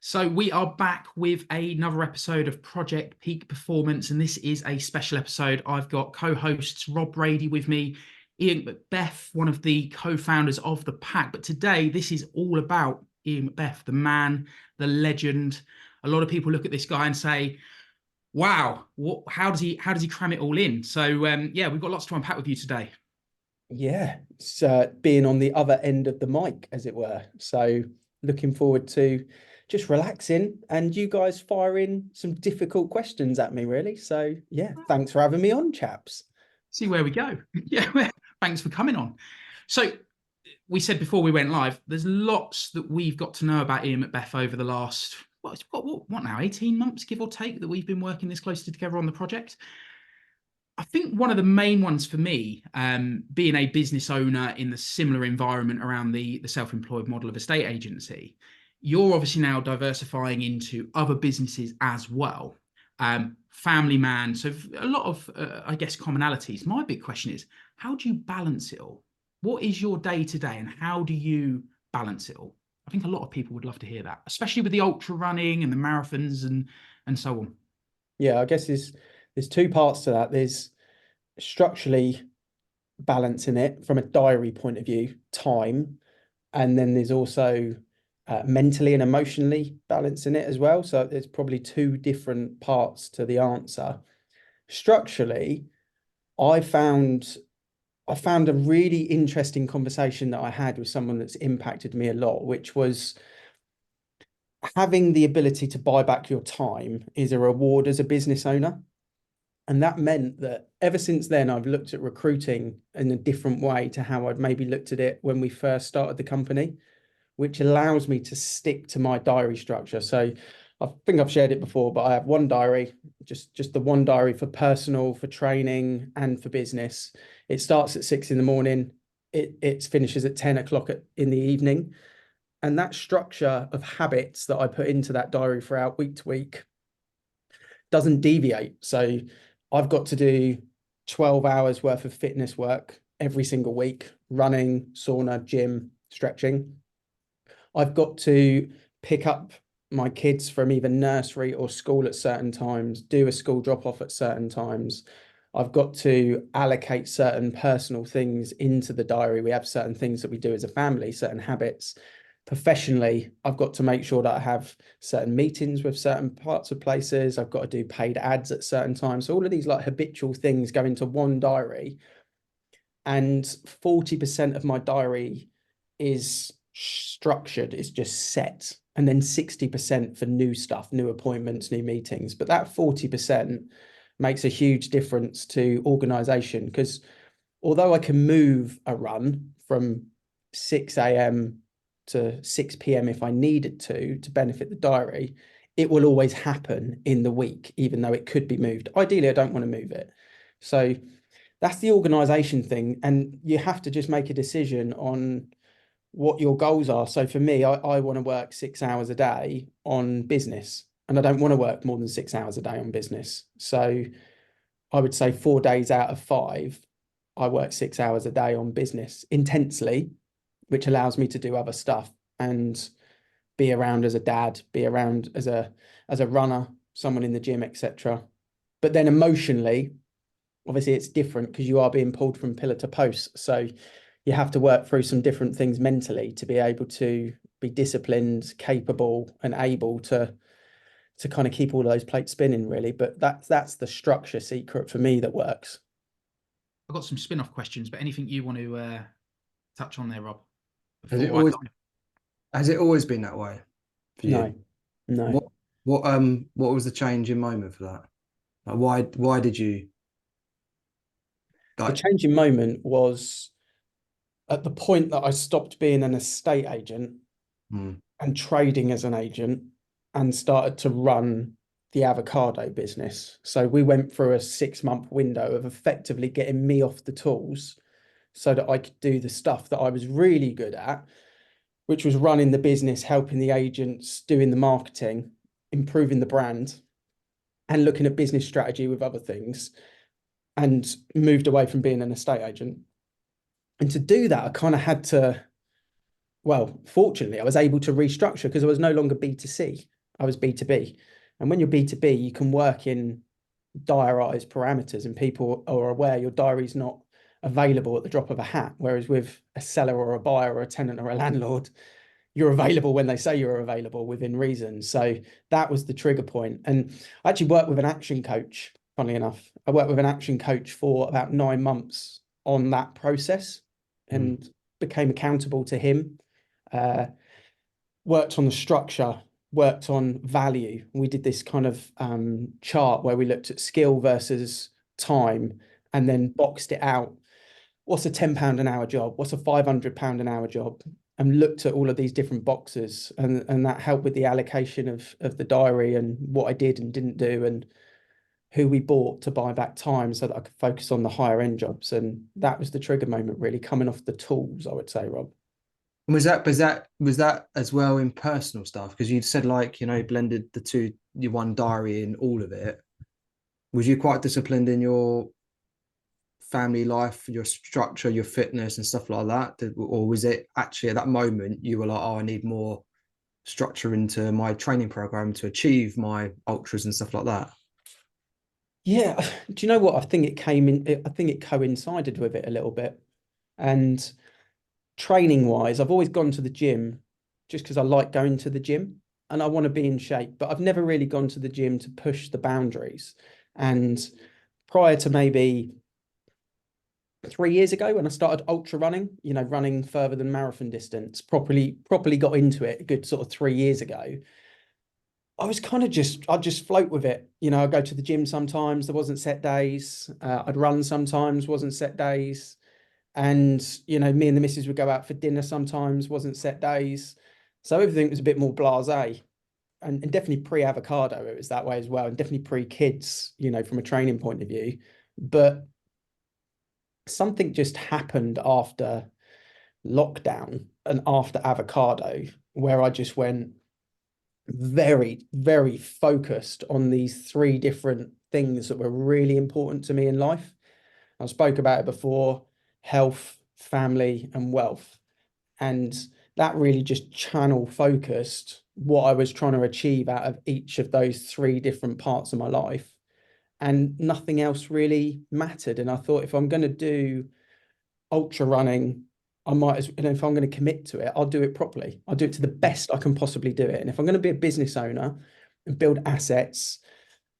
So we are back with another episode of Project Peak Performance, and this is a special episode. I've got co-hosts Rob Brady with me, Ian Macbeth, one of the co-founders of the pack. But today, this is all about Ian Macbeth, the man, the legend. A lot of people look at this guy and say, "Wow, how does he cram it all in?" So yeah, we've got lots to unpack with you today. Yeah, it's being on the other end of the mic, as it were. So looking forward to just relaxing and you guys firing some difficult questions at me, really. So yeah, thanks for having me on, chaps. See where we go. Yeah, thanks for coming on. So we said before we went live, there's lots that we've got to know about Ian Macbeth over the last, well, it's got what now, 18 months, give or take, that we've been working this closely together on the project. I think one of the main ones for me, being a business owner in the similar environment around the self-employed model of a state agency, you're obviously now diversifying into other businesses as well. Family man, so a lot of, I guess, commonalities. My big question is, how do you balance it all? What is your day to day, and how do you balance it all? I think a lot of people would love to hear that, especially with the ultra running and the marathons and so on. Yeah, I guess there's two parts to that. There's structurally balancing it from a diary point of view, time, and then there's also mentally and emotionally balancing it as well. So there's probably two different parts to the answer. Structurally, I found I found a really interesting conversation that I had with someone that's impacted me a lot, which was having the ability to buy back your time is a reward as a business owner. And that meant that ever since then, I've looked at recruiting in a different way to how I'd maybe looked at it when we first started the company, which allows me to stick to my diary structure. So I think I've shared it before, but I have one diary, just the one diary for personal, for training, and for business. It starts at 6 in the morning. It finishes at 10 o'clock in the evening. And that structure of habits that I put into that diary throughout week to week doesn't deviate. So I've got to do 12 hours worth of fitness work every single week, running, sauna, gym, stretching. I've got to pick up my kids from either nursery or school at certain times, do a school drop off at certain times. I've got to allocate certain personal things into the diary. We have certain things that we do as a family, certain habits. Professionally, I've got to make sure that I have certain meetings with certain parts of places. I've got to do paid ads at certain times. So all of these like habitual things go into one diary. And 40% of my diary is structured, it's just set. And then 60% for new stuff, new appointments, new meetings. But that 40% makes a huge difference to organization because although I can move a run from 6 a.m. to 6 p.m. if I needed to benefit the diary, it will always happen in the week, even though it could be moved. Ideally, I don't want to move it. So that's the organization thing. And you have to just make a decision on what your goals are. So for me, I want to work 6 hours a day on business, and I don't want to work more than 6 hours a day on business. So I would say 4 days out of 5, I work 6 hours a day on business intensely, which allows me to do other stuff and be around as a dad, be around as a runner, someone in the gym, etc. But then emotionally, obviously it's different because you are being pulled from pillar to post. So you have to work through some different things mentally to be able to be disciplined, capable, and able to kind of keep all those plates spinning, really. But that's the structure secret for me that works. I've got some spin-off questions, but anything you want to touch on there, Rob? Has it Before I always dive. has it always been that way for No, you? no. What was the changing moment for that? Like why did you The like changing moment was at the point that I stopped being an estate agent hmm, and trading as an agent and started to run the avocado business. So we went through a 6-month window of effectively getting me off the tools so that I could do the stuff that I was really good at, which was running the business, helping the agents, doing the marketing, improving the brand, and looking at business strategy with other things, and moved away from being an estate agent. And to do that, I kind of had to well, fortunately, I was able to restructure because I was no longer B2C. I was B2B. And when you're B2B, you can work in diarised parameters and people are aware your diary's not available at the drop of a hat. Whereas with a seller or a buyer or a tenant or a landlord, you're available when they say you're available within reason. So that was the trigger point. And I actually worked with an action coach, funnily enough. I worked with an action coach for about 9 months on that process and became accountable to him. Worked on the structure, worked on value. We did this kind of chart where we looked at skill versus time and then boxed it out. What's a £10 an hour job? What's a £500 an hour job? And looked at all of these different boxes, and that helped with the allocation of the diary and what I did and didn't do and who we bought to buy back time so that I could focus on the higher end jobs. And that was the trigger moment, really, coming off the tools, I would say, Rob. And was that as well in personal stuff? Because you said, like, you know, blended the two, your one diary in all of it. Was you quite disciplined in your family life, your structure, your fitness and stuff like that? Or was it actually at that moment you were like, oh, I need more structure into my training program to achieve my ultras and stuff like that? Yeah, do you know what? I think it came in, I think it coincided with it a little bit. And training wise, I've always gone to the gym just because I like going to the gym and I want to be in shape, but I've never really gone to the gym to push the boundaries. And prior to maybe 3 years ago, when I started ultra running, you know, running further than marathon distance, properly got into it a good sort of 3 years ago. I was kind of I'd just float with it. You know, I'd go to the gym sometimes, there wasn't set days. I'd run sometimes, wasn't set days. And, you know, me and the missus would go out for dinner sometimes, wasn't set days. So everything was a bit more blasé. And definitely pre-avocado, it was that way as well. And definitely pre-kids, you know, from a training point of view. But something just happened after lockdown and after avocado, where I just went very, very focused on these three different things that were really important to me in life. I spoke about it before: health, family, and wealth. And that really just channel focused what I was trying to achieve out of each of those three different parts of my life. And nothing else really mattered. And I thought, if I'm going to do ultra running, I might as, and if I'm going to commit to it, I'll do it properly. I'll do it to the best I can possibly do it. And if I'm going to be a business owner and build assets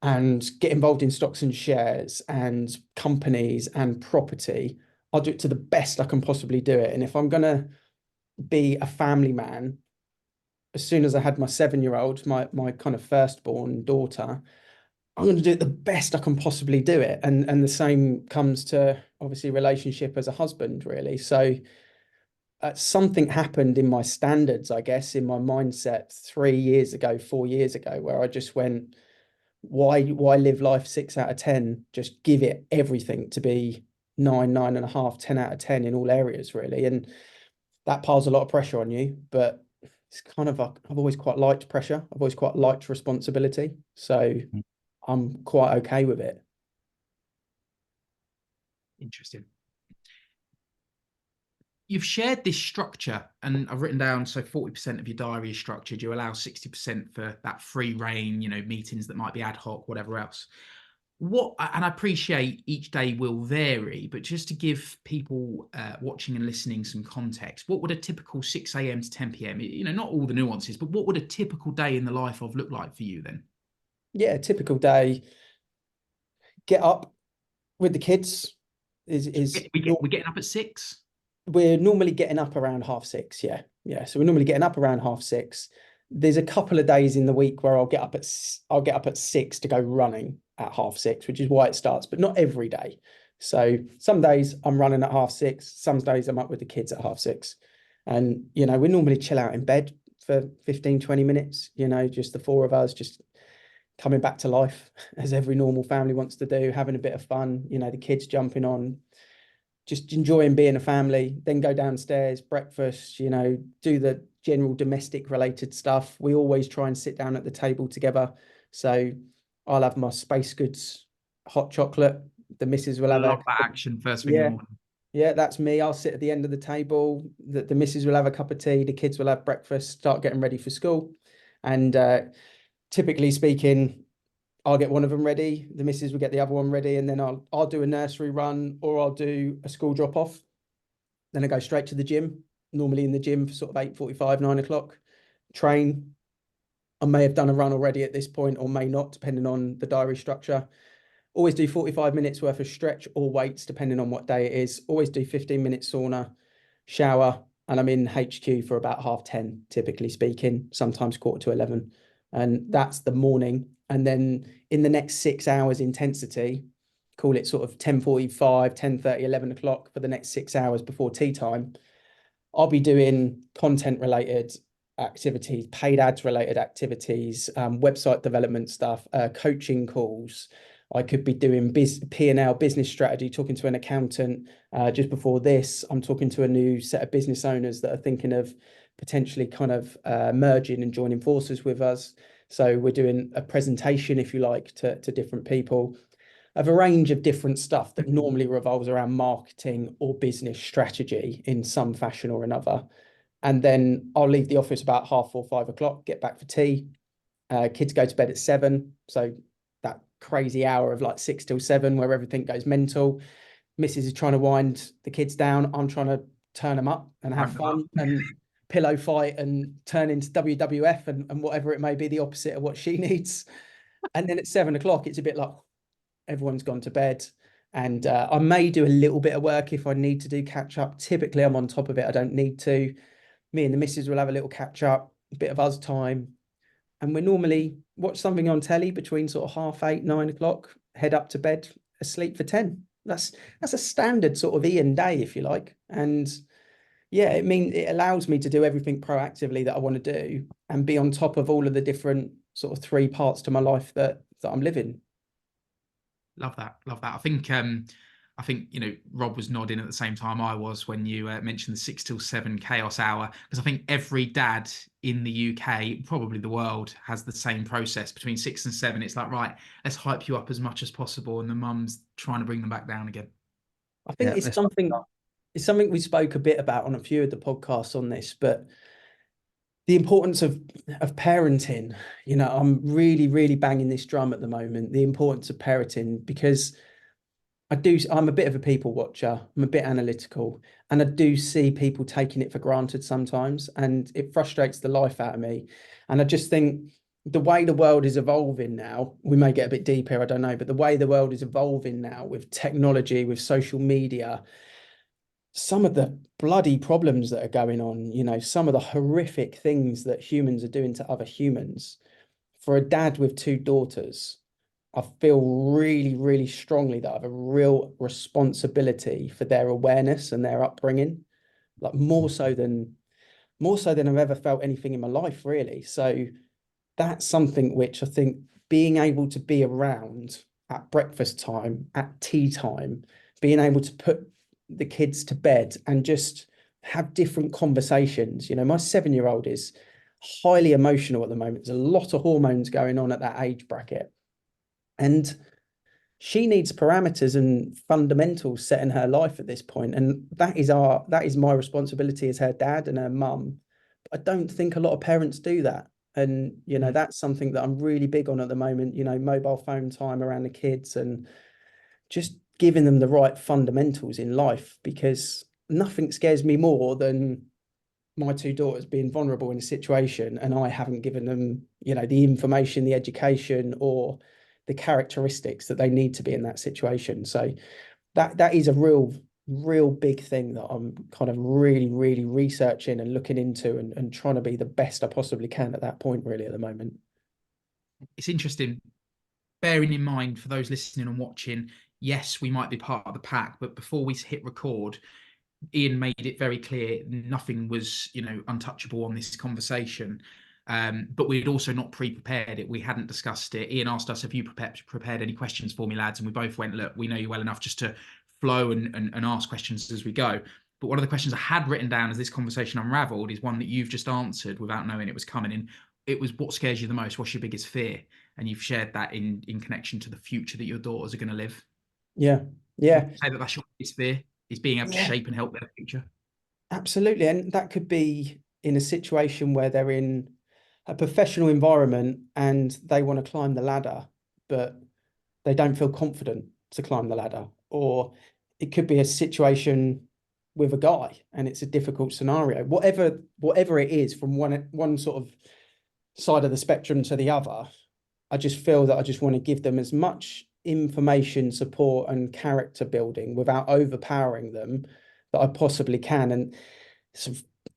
and get involved in stocks and shares and companies and property, I'll do it to the best I can possibly do it. And if I'm going to be a family man, as soon as I had my 7-year-old, my kind of firstborn daughter, I'm going to do it the best I can possibly do it. And the same comes to obviously relationship as a husband, really. So something happened in my standards, I guess, in my mindset 3 years ago, 4 years ago, where I just went, why live life 6 out of 10? Just give it everything to be 9.5, 10 out of 10 in all areas, really. And that piles a lot of pressure on you, but it's kind of I've always quite liked pressure. I've always quite liked responsibility. So I'm quite okay with it. Interesting. You've shared this structure, and I've written down, so 40% of your diary is structured. You allow 60% for that free reign, you know, meetings that might be ad hoc, whatever else. And I appreciate each day will vary, but just to give people watching and listening some context, what would a typical 6 a.m. to 10 p.m., you know, not all the nuances, but what would a typical day in the life of look like for you then? Yeah, a typical day, get up with the kids We're getting up at 6. we're normally getting up around 6:30. Yeah. So we're normally getting up around 6:30. There's a couple of days in the week where I'll get up at 6 to go running at 6:30, which is why it starts, but not every day. So some days I'm running at 6:30. Some days I'm up with the kids at 6:30. And, you know, we normally chill out in bed for 15, 20 minutes, you know, just the four of us, just coming back to life as every normal family wants to do, having a bit of fun, you know, the kids jumping on, just enjoying being a family, then go downstairs, breakfast, you know, do the general domestic related stuff. We always try and sit down at the table together. So I'll have my Space Goods hot chocolate. The missus will have Love that action first thing in the yeah, morning. Yeah, that's me. I'll sit at the end of the table. The missus will have a cup of tea. The kids will have breakfast, start getting ready for school. And typically speaking, I'll get one of them ready. The missus will get the other one ready. And then I'll do a nursery run, or I'll do a school drop off. Then I go straight to the gym, normally in the gym for sort of 8:45, 9 o'clock. Train. I may have done a run already at this point or may not, depending on the diary structure. Always do 45 minutes worth of stretch or weights, depending on what day it is. Always do 15-minute sauna, shower, and I'm in HQ for about 10:30, typically speaking, sometimes 10:45. And that's the morning. And then in the next 6 hours intensity, call it sort of 10:45, 10:30, 11 o'clock for the next 6 hours before tea time, I'll be doing content related activities, paid ads related activities, website development stuff, coaching calls. I could be doing P&L business strategy, talking to an accountant. Just before this, I'm talking to a new set of business owners that are thinking of potentially kind of merging and joining forces with us. So we're doing a presentation, if you like, to different people of a range of different stuff that normally revolves around marketing or business strategy in some fashion or another. And then I'll leave the office about 4:30, 5 o'clock, get back for tea. Kids go to bed at 7. So that crazy hour of like 6 till 7 where everything goes mental. Mrs. is trying to wind the kids down. I'm trying to turn them up and have fun and pillow fight and turn into WWF and whatever it may be, the opposite of what she needs. And then at 7 o'clock, it's a bit like, everyone's gone to bed, and I may do a little bit of work if I need to do catch up. Typically I'm on top of it. I don't need to. Me and the missus will have a little catch up, a bit of us time, and we normally watch something on telly between sort of 8:30, 9 o'clock, head up to bed, asleep for 10. That's a standard sort of Ian day, if you like. And yeah, it allows me to do everything proactively that I want to do and be on top of all of the different sort of 3 parts to my life that I'm living. Love that. Love that. I think, you know, Rob was nodding at the same time I was when you mentioned the 6 till 7 chaos hour, because I think every dad in the UK, probably the world, has the same process between 6 and 7. It's like, right, let's hype you up as much as possible. And the mum's trying to bring them back down again. I think it's something we spoke a bit about on a few of the podcasts on this, but the importance of parenting, you know, I'm really, really banging this drum at the moment, the importance of parenting, because I'm a bit of a people watcher. I'm a bit analytical, and I do see people taking it for granted sometimes, and it frustrates the life out of me. And I just think the way the world is evolving now, we may get a bit deeper, I don't know, but the way the world is evolving now with technology, with social media, some of the bloody problems that are going on, you know, some of the horrific things that humans are doing to other humans. For a dad with 2 daughters, I feel really, really strongly that I have a real responsibility for their awareness and their upbringing, like more so than I've ever felt anything in my life, really. So that's something which I think being able to be around at breakfast time, at tea time, being able to put the kids to bed and just have different conversations. You know, my 7-year-old is highly emotional at the moment. There's a lot of hormones going on at that age bracket. And she needs parameters and fundamentals set in her life at this point. And that is my responsibility as her dad and her mum. I don't think a lot of parents do that. And, you know, that's something that I'm really big on at the moment, you know, mobile phone time around the kids and just giving them the right fundamentals in life, because nothing scares me more than my 2 daughters being vulnerable in a situation and I haven't given them, you know, the information, the education, or the characteristics that they need to be in that situation. So that is a real big thing that I'm kind of really, really researching and looking into and trying to be the best I possibly can at that point, really, at the moment. It's interesting, bearing in mind for those listening and watching, yes, we might be part of the pack, but before we hit record, Ian made it very clear nothing was, you know, untouchable on this conversation. But we'd also not pre-prepared it. We hadn't discussed it. Ian asked us, have you prepared any questions for me, lads? And we both went, look, we know you well enough just to flow and ask questions as we go. But one of the questions I had written down as this conversation unraveled is one that you've just answered without knowing it was coming in. It was, what scares you the most? What's your biggest fear? And you've shared that in connection to the future that your daughters are going to live. Yeah. Would you say that that's your biggest fear, is being able to Yeah. shape and help their future. Absolutely. And that could be in a situation where they're in a professional environment and they want to climb the ladder, but they don't feel confident to climb the ladder. Or it could be a situation with a guy and it's a difficult scenario. Whatever it is, from one sort of side of the spectrum to the other, I just feel that I just want to give them as much information, support, and character building without overpowering them that I possibly can. And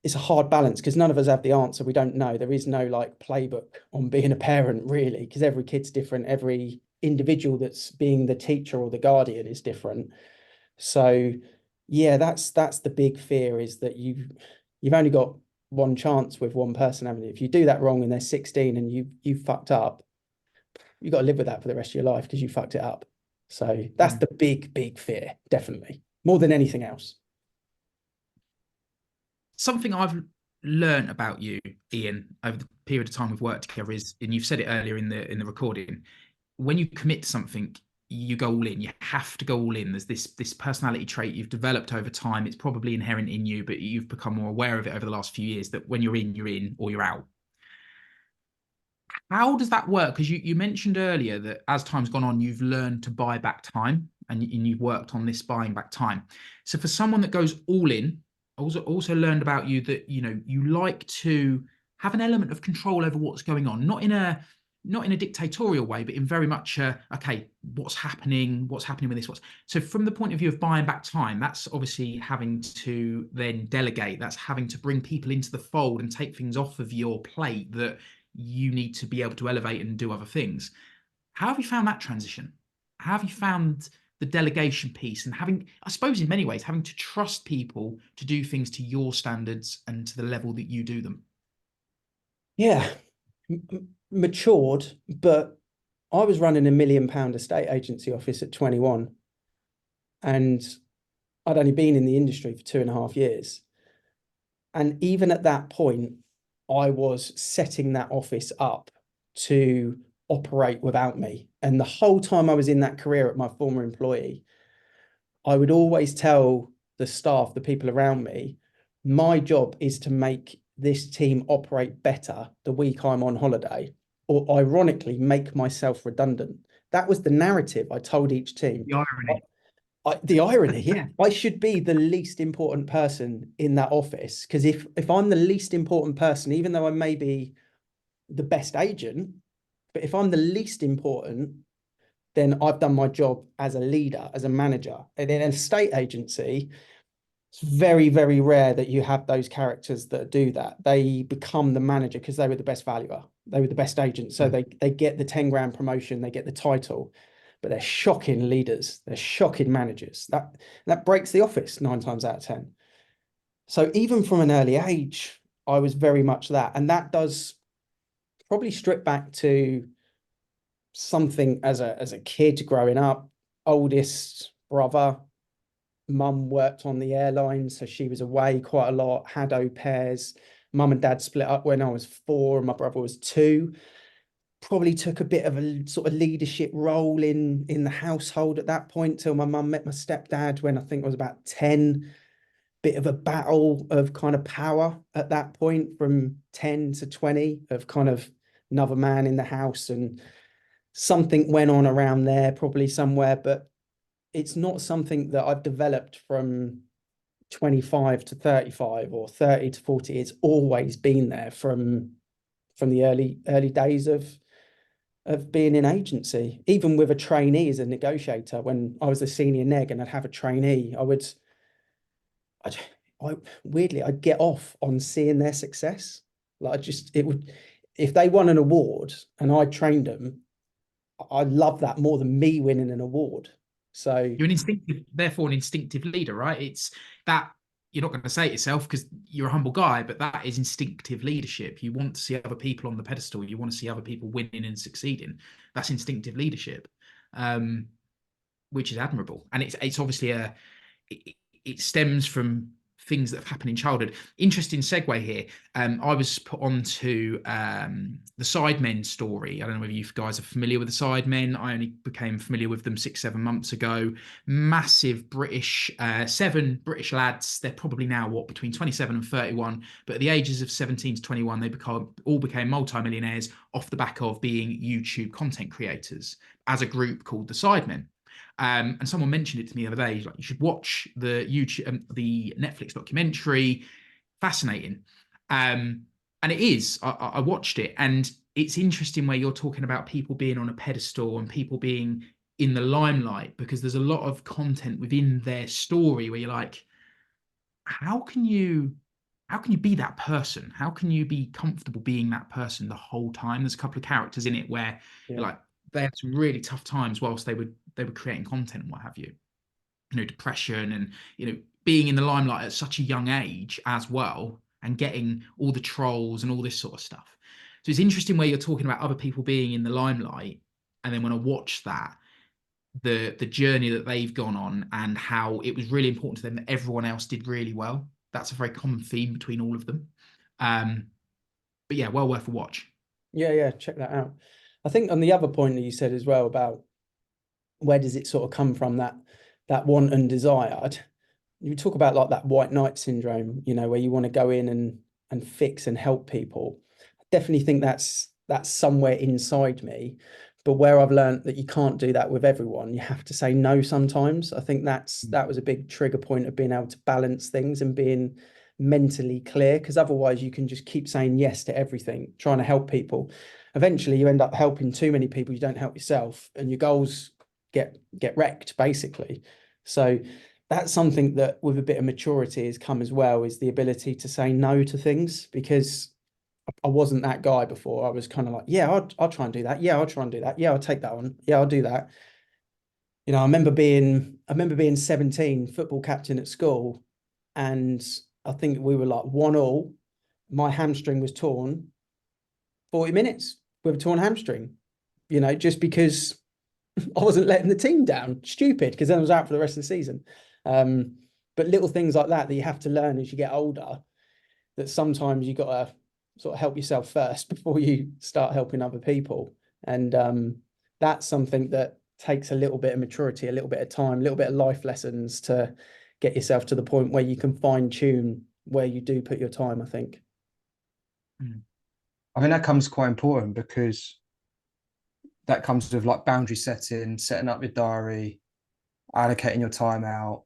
it's a hard balance because none of us have the answer. We don't know. There is no like playbook on being a parent, really, because every kid's different. Every individual that's being the teacher or the guardian is different. So yeah, that's the big fear, is that you've only got one chance with one person, haven't you? If you do that wrong and they're 16 and you fucked up, you got to live with that for the rest of your life because you fucked it up. So that's the big fear, definitely, more than anything else. Something I've learned about you, Ian, over the period of time we've worked together is, and you've said it earlier in the recording, when you commit to something, you go all in. You have to go all in. There's this personality trait you've developed over time. It's probably inherent in you, but you've become more aware of it over the last few years, that when you're in or you're out. How does that work? Because you mentioned earlier that as time's gone on, you've learned to buy back time, and you've worked on this buying back time. So for someone that goes all in, I also learned about you that you like to have an element of control over what's going on, not in a dictatorial way, but in very much okay, what's happening with this, so from the point of view of buying back time, that's obviously having to then delegate, that's having to bring people into the fold and take things off of your plate that you need to be able to elevate and do other things. How have you found that transition? How have you found the delegation piece, and having, I suppose in many ways, having to trust people to do things to your standards and to the level that you do them? Yeah, matured, but I was running £1 million estate agency office at 21, and I'd only been in the industry for 2.5 years. And even at that point, I was setting that office up to operate without me. And the whole time I was in that career at my former employee, I would always tell the staff, the people around me, my job is to make this team operate better the week I'm on holiday, or ironically, make myself redundant. That was the narrative I told each team. The irony. The irony, yeah. I should be the least important person in that office, because if I'm the least important person, even though I may be the best agent, but if I'm the least important, then I've done my job as a leader, as a manager. And in an estate agency, it's very, very rare that you have those characters that do that. They become the manager because they were the best valuer. They were the best agent. So they get the 10 grand promotion, they get the title, but they're shocking leaders. They're shocking managers. That breaks the office 9 times out of 10. So even from an early age, I was very much that. And that does probably strip back to something as a kid growing up. Oldest brother, mum worked on the airline, so she was away quite a lot, had au pairs. Mum and dad split up when I was 4 and my brother was 2. Probably took a bit of a sort of leadership role in the household at that point, till my mum met my stepdad when I think I was about 10. Bit of a battle of kind of power at that point, from 10 to 20, of kind of another man in the house, and something went on around there probably somewhere, but it's not something that I've developed from 25 to 35 or 30 to 40. It's always been there from the early days of being in agency. Even with a trainee as a negotiator, when I was a senior neg and I'd have a trainee, I weirdly, I'd get off on seeing their success. Like, if they won an award and I trained them, I love that more than me winning an award. So You're therefore an instinctive leader, right? It's that, you're not going to say it yourself because you're a humble guy, but that is instinctive leadership. You want to see other people on the pedestal. You want to see other people winning and succeeding. That's instinctive leadership, which is admirable. And it's obviously it stems from things that have happened in childhood. Interesting segue here. I was put onto the Sidemen story. I don't know whether you guys are familiar with the Sidemen. I only became familiar with them 6-7 months ago. Massive British, 7 British lads. They're probably now between 27 and 31, but at the ages of 17 to 21, they all became multimillionaires off the back of being YouTube content creators as a group called the Sidemen. And someone mentioned it to me the other day, like, you should watch the YouTube, the Netflix documentary. Fascinating. And it is. I watched it, and it's interesting where you're talking about people being on a pedestal and people being in the limelight, because there's a lot of content within their story where you're like, how can you be that person? How can you be comfortable being that person the whole time? There's a couple of characters in it where you're like, they had some really tough times whilst they were creating content and what have you. Depression and being in the limelight at such a young age as well, and getting all the trolls and all this sort of stuff. So it's interesting where you're talking about other people being in the limelight, and then when I watch that, the journey that they've gone on and how it was really important to them that everyone else did really well. That's a very common theme between all of them. But yeah, well worth a watch. Yeah, check that out. I think on the other point that you said as well about where does it sort of come from, that want and desire, you talk about like that white knight syndrome, where you want to go in and fix and help people. I definitely think that's somewhere inside me, but where I've learned that you can't do that with everyone, you have to say no sometimes. I think that was a big trigger point of being able to balance things and being mentally clear, because otherwise you can just keep saying yes to everything, trying to help people. Eventually you end up helping too many people, you don't help yourself, and your goals get wrecked basically. So that's something that with a bit of maturity has come as well, is the ability to say no to things, because I wasn't that guy before. I was kind of like, yeah, I'll try and do that. Yeah, I'll try and do that. Yeah, I'll take that on. Yeah, I'll do that. I remember being 17, football captain at school, and I think we were like 1-1. My hamstring was torn. 40 minutes with a torn hamstring, just because I wasn't letting the team down. Stupid, because then I was out for the rest of the season. But little things like that you have to learn as you get older, that sometimes you got to sort of help yourself first before you start helping other people. And that's something that takes a little bit of maturity, a little bit of time, a little bit of life lessons to get yourself to the point where you can fine tune where you do put your time, I think. I think that comes quite important, because that comes with like boundary setting up your diary, allocating your time out.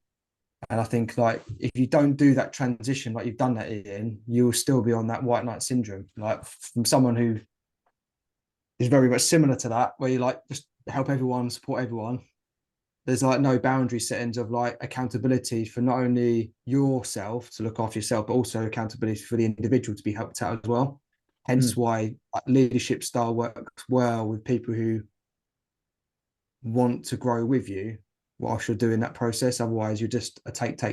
And I think like if you don't do that transition like you've done that, Ian, you'll still be on that white knight syndrome. Like from someone who is very much similar to that, where you like just help everyone, support everyone. There's like no boundary settings of like accountability for not only yourself to look after yourself, but also accountability for the individual to be helped out as well. Hence why leadership style works well with people who want to grow with you whilst you're doing that process. Otherwise, you're just a take,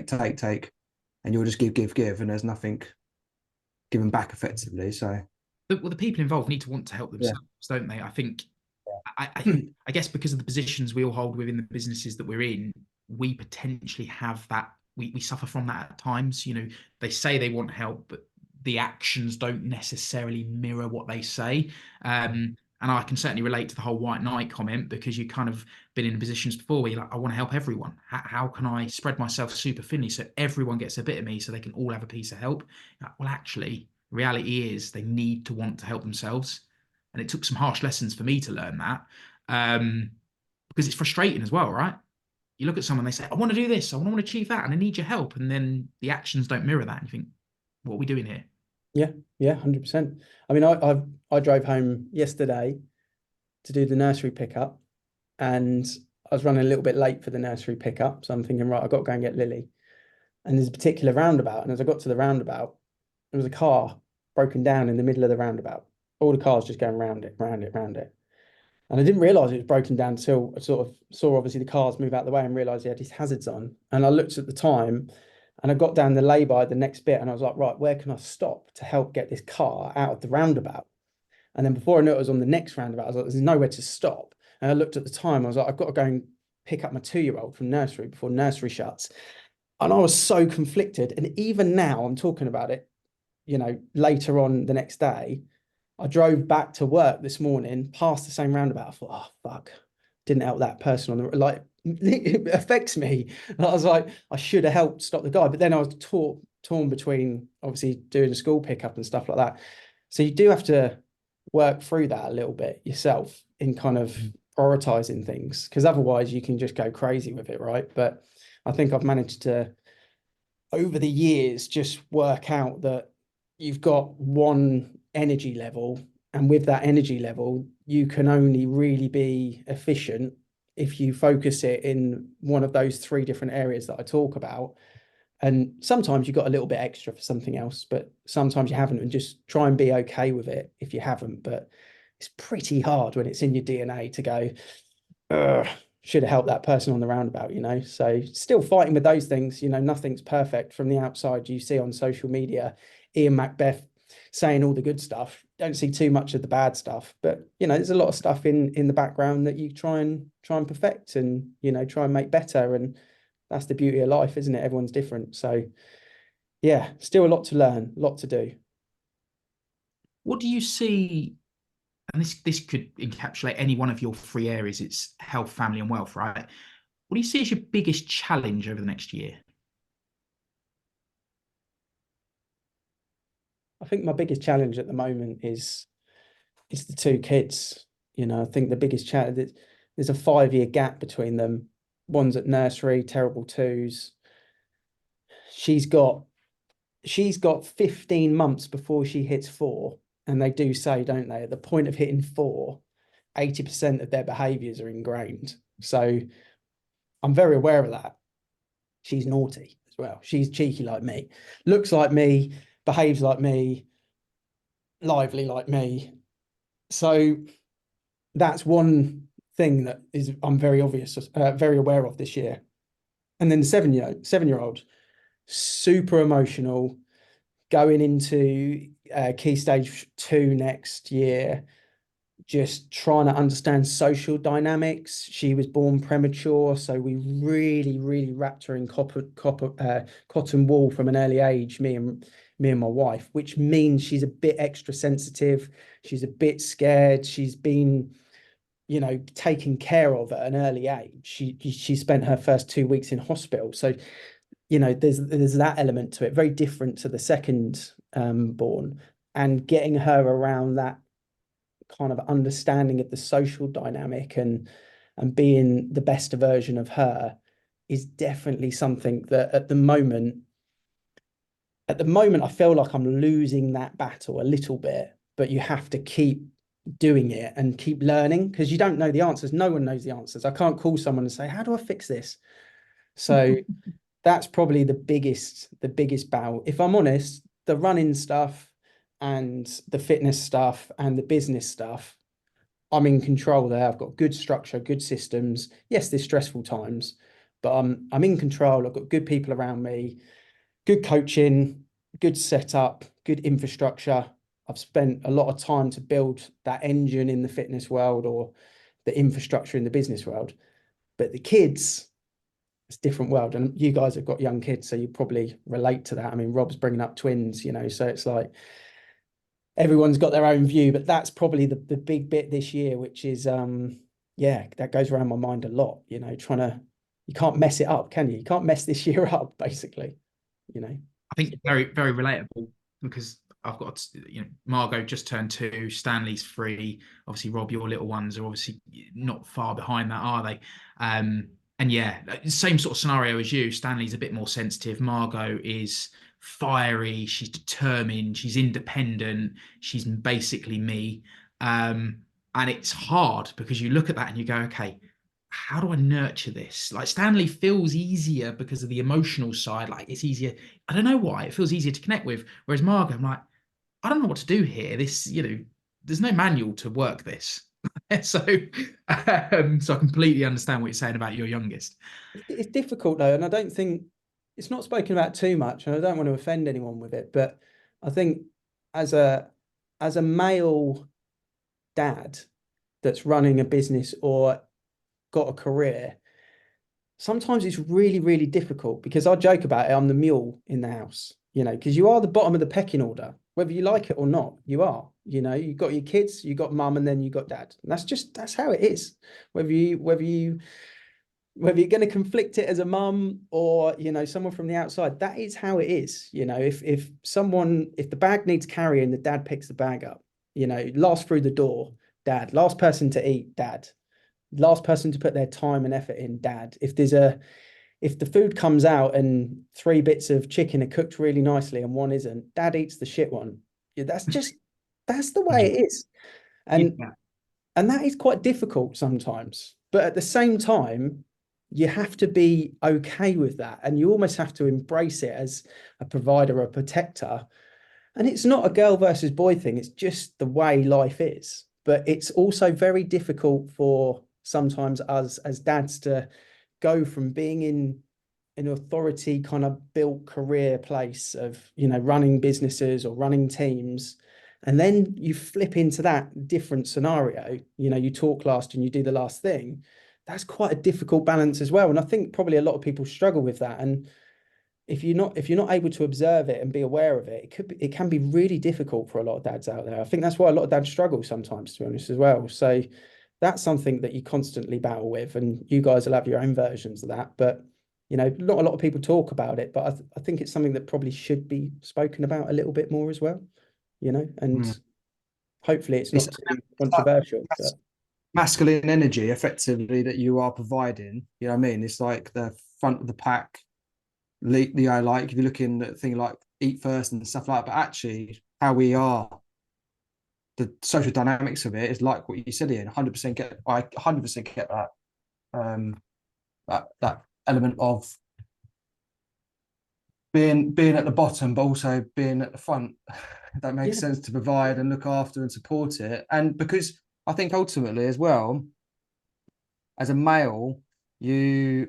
and you'll just give, and there's nothing given back effectively. So, the people involved need to want to help themselves, don't they? I think, I guess because of the positions we all hold within the businesses that we're in, we potentially have that. We suffer from that at times. They say they want help, but the actions don't necessarily mirror what they say. And I can certainly relate to the whole white knight comment, because you kind of been in positions before where you're like, I want to help everyone. How can I spread myself super thinly so everyone gets a bit of me so they can all have a piece of help? Well, actually, reality is they need to want to help themselves. And it took some harsh lessons for me to learn that, because it's frustrating as well, right? You look at someone, they say, I want to do this, I want to achieve that, and I need your help. And then the actions don't mirror that. And you think, what are we doing here? Yeah, 100%. I mean, I drove home yesterday to do the nursery pickup, and I was running a little bit late for the nursery pickup. So I'm thinking, right, I've got to go and get Lily. And there's a particular roundabout. And as I got to the roundabout, there was a car broken down in the middle of the roundabout. All the cars just going round it. And I didn't realise it was broken down until I sort of saw obviously the cars move out the way and realised he had his hazards on. And I looked at the time, and I got down the lay-by the next bit, and I was like, right, where can I stop to help get this car out of the roundabout? And then before I knew it, was on the next roundabout. I was like, there's nowhere to stop. And I looked at the time. I was like, I've got to go and pick up my 2-year-old from nursery before nursery shuts. And I was so conflicted. And even now, I'm talking about it, you know, later on the next day, I drove back to work this morning, past the same roundabout. I thought, oh, fuck, didn't help that person on the, like, it affects me. And I was like, I should have helped stop the guy. But then I was torn between obviously doing a school pickup and stuff like that. So you do have to work through that a little bit yourself in kind of prioritizing things, because otherwise you can just go crazy with it, right? But I think I've managed to, over the years, just work out that you've got one energy level, and with that energy level, you can only really be efficient if you focus it in one of those three different areas that I talk about. And sometimes you've got a little bit extra for something else, but sometimes you haven't, and just try and be okay with it if you haven't. But it's pretty hard when it's in your DNA to go, "Ugh, should have helped that person on the roundabout," you know? So still fighting with those things, you know, nothing's perfect from the outside. You see on social media, Ian Macbeth saying all the good stuff. Don't see too much of the bad stuff, but you know, there's a lot of stuff in the background that you try and perfect, and you know, try and make better. And that's the beauty of life, isn't it? Everyone's different. So yeah, still a lot to learn, a lot to do. What do you see? And this could encapsulate any one of your three areas. It's health, family, and wealth, right? What do you see as your biggest challenge over the next year? I think my biggest challenge at the moment is the two kids. You know, I think the biggest challenge, there's a 5 year gap between them. One's at nursery, terrible twos. She's got she's got 15 months before she hits four. And they do say, don't they, at the point of hitting four, 80% of their behaviors are ingrained. So I'm very aware of that. She's naughty as well. She's cheeky like me, looks like me, behaves like me, lively like me. So that's one thing that is I'm very aware of this year. And then the 7-year old, super emotional, going into key stage 2 next year, just trying to understand social dynamics. She was born premature, so we really, really wrapped her in cotton wool from an early age, me and my wife, which means she's a bit extra sensitive. She's a bit scared. She's been, you know, taken care of at an early age. She spent her first 2 weeks in hospital, so you know there's that element to it, very different to the second born, and getting her around that kind of understanding of the social dynamic and being the best version of her is definitely something that at the moment I feel like I'm losing that battle a little bit, but you have to keep doing it and keep learning, because you don't know the answers. No one knows the answers. I can't call someone and say, how do I fix this? So that's probably the biggest battle. If I'm honest, the running stuff and the fitness stuff and the business stuff, I'm in control there. I've got good structure, good systems. Yes, there's stressful times, but I'm in control. I've got good people around me, good coaching, good setup, good infrastructure. I've spent a lot of time to build that engine in the fitness world, or the infrastructure in the business world. But the kids, it's a different world. And you guys have got young kids, so you probably relate to that. I mean, Rob's bringing up twins, you know, so it's like everyone's got their own view, but that's probably the big bit this year, which is yeah, that goes around my mind a lot, you know, you can't mess it up, can you? You can't mess this year up, basically, you know. I think very, very relatable, because I've got, Margot just turned 2, Stanley's 3. Obviously, Rob, your little ones are obviously not far behind that, are they? And yeah, same sort of scenario as you. Stanley's a bit more sensitive. Margot is fiery. She's determined. She's independent. She's basically me. And it's hard because you look at that and you go, okay, how do I nurture this? Like, Stanley feels easier because of the emotional side. Like, it's easier. I don't know why it feels easier to connect with. Whereas Margot, I'm like, I don't know what to do here. This, there's no manual to work this. so, so I completely understand what you're saying about your youngest. It's difficult though, and I don't think it's not spoken about too much, and I don't want to offend anyone with it, but I think as a male dad that's running a business or got a career, sometimes it's really, really difficult because I joke about it. I'm the mule in the house, because you are the bottom of the pecking order, whether you like it or not, you are, you've got your kids, you got mum, and then you got dad. And that's how it is. Whether you're going to conflict it as a mum or, someone from the outside, that is how it is. If the bag needs carrying, the dad picks the bag up, last through the door, dad, last person to eat, dad, last person to put their time and effort in, dad. If the food comes out and 3 bits of chicken are cooked really nicely and one isn't, dad eats the shit one. Yeah, that's the way it is. And Yeah. and that is quite difficult sometimes. But at the same time, you have to be okay with that. And you almost have to embrace it as a provider, a protector. And it's not a girl versus boy thing, it's just the way life is. But it's also very difficult for sometimes us as dads to go from being in an authority kind of built career place of, running businesses or running teams. And then you flip into that different scenario, you talk last and you do the last thing. That's quite a difficult balance as well. And I think probably a lot of people struggle with that. And if you're not able to observe it and be aware of it, it can be really difficult for a lot of dads out there. I think that's why a lot of dads struggle sometimes, to be honest, as well. So that's something that you constantly battle with, and you guys will have your own versions of that. But not a lot of people talk about it, but I think it's something that probably should be spoken about a little bit more as well. And hopefully it's It's not too controversial. But masculine energy effectively that you are providing. You know what I mean? It's like the front of the pack. Like if you're looking at things like eat first and stuff like that, but actually how we are, the social dynamics of it is like what you said, Ian. 100% get. I 100% get that. That element of being at the bottom, but also being at the front. That makes yeah, sense, to provide and look after and support it. And because I think ultimately as well, as a male, the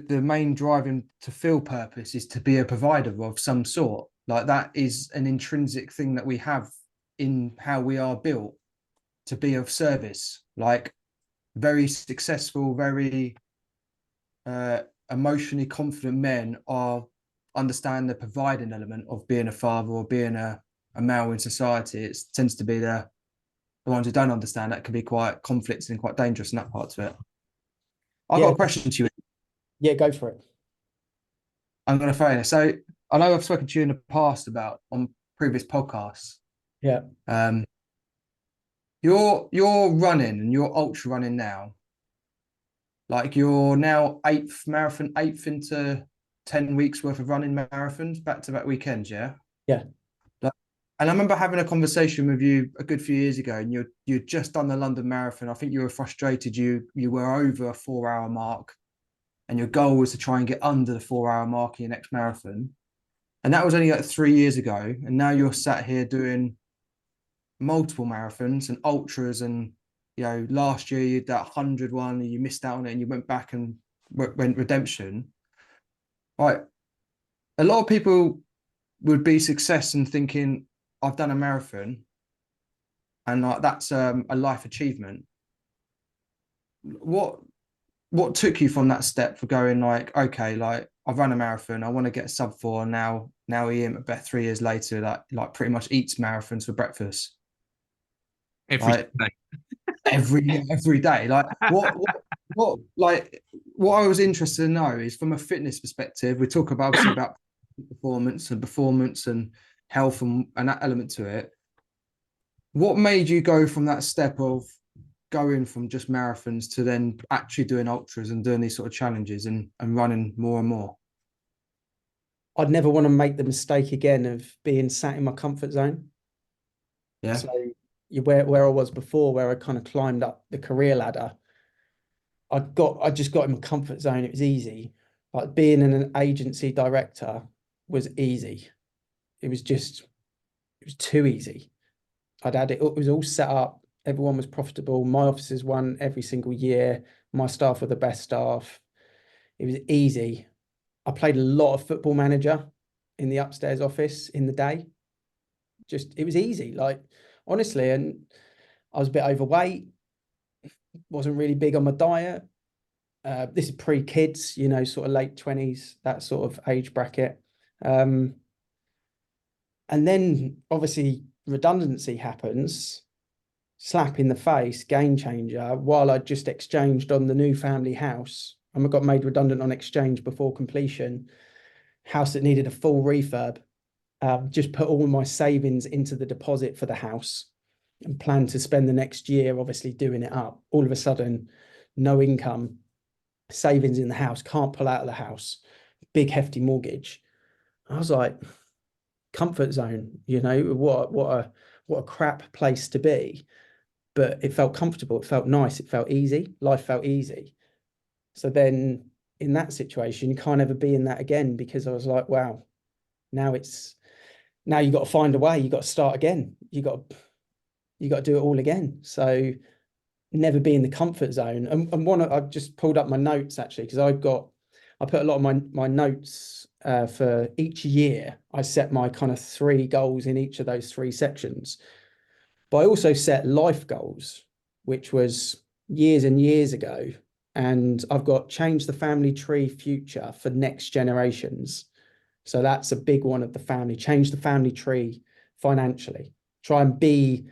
main driving to feel purpose is to be a provider of some sort. Like that is an intrinsic thing that we have in how we are built, to be of service. Like very successful, very emotionally confident men understand the providing element of being a father or being a male in society. It tends to be the ones who don't understand that can be quite conflicted and quite dangerous in that part of it. I've got yeah, a question to you. yeah, go for it. I'm going to throw in. So I know I've spoken to you in the past about on previous podcasts. Yeah. You're running and you're ultra running now. Like you're now eighth into 10 weeks worth of running marathons, back to back weekends, yeah? Yeah. Like, and I remember having a conversation with you a good few years ago, and you'd just done the London Marathon. I think you were frustrated. You were over a 4 hour mark, and your goal was to try and get under the 4 hour mark in your next marathon. And that was only like 3 years ago. And now you're sat here doing multiple marathons and ultras. And, last year you did that 100 one and you missed out on it and you went back and went redemption. Right. A lot of people would be success in thinking, I've done a marathon and like that's a life achievement. What took you from that step for going like, okay, like I've run a marathon, I want to get a sub 4 now Ian Macbeth 3 years later that like pretty much eats marathons for breakfast Every like day. every day. Like what I was interested to know is from a fitness perspective, we talk about obviously about performance and health and that element to it. What made you go from that step of going from just marathons to then actually doing ultras and doing these sort of challenges and running more and more? I'd never want to make the mistake again of being sat in my comfort zone. Yeah. So where I was before, where I kind of climbed up the career ladder, I just got in my comfort zone. It was easy. Like being an agency director was easy. It was too easy. I'd had it was all set up. Everyone was profitable. My offices won every single year. My staff were the best staff. It was easy. I played a lot of football manager in the upstairs office in the day. It was easy, like honestly. And I was a bit overweight, wasn't really big on my diet. This is pre-kids, you know, sort of late 20s, that sort of age bracket. And then obviously redundancy happens, slap in the face, game changer, while I just exchanged on the new family house. I got made redundant on exchange before completion, house that needed a full refurb. Just put all my savings into the deposit for the house and plan to spend the next year obviously doing it up. All of a sudden, no income, savings in the house, can't pull out of the house, big hefty mortgage. I was like, comfort zone, you know, what a crap place to be. But it felt comfortable, it felt nice, it felt easy, life felt easy. So then in that situation, you can't ever be in that again, because I was like, wow, now you got to find a way, you got to start again. You got to do it all again. So never be in the comfort zone. And I've just pulled up my notes actually, because I put a lot of my notes for each year. I set my kind of 3 goals in each of those 3 sections. But I also set life goals, which was years and years ago. And I've got change the family tree future for next generations. So that's a big one of the family, change the family tree financially. Try and be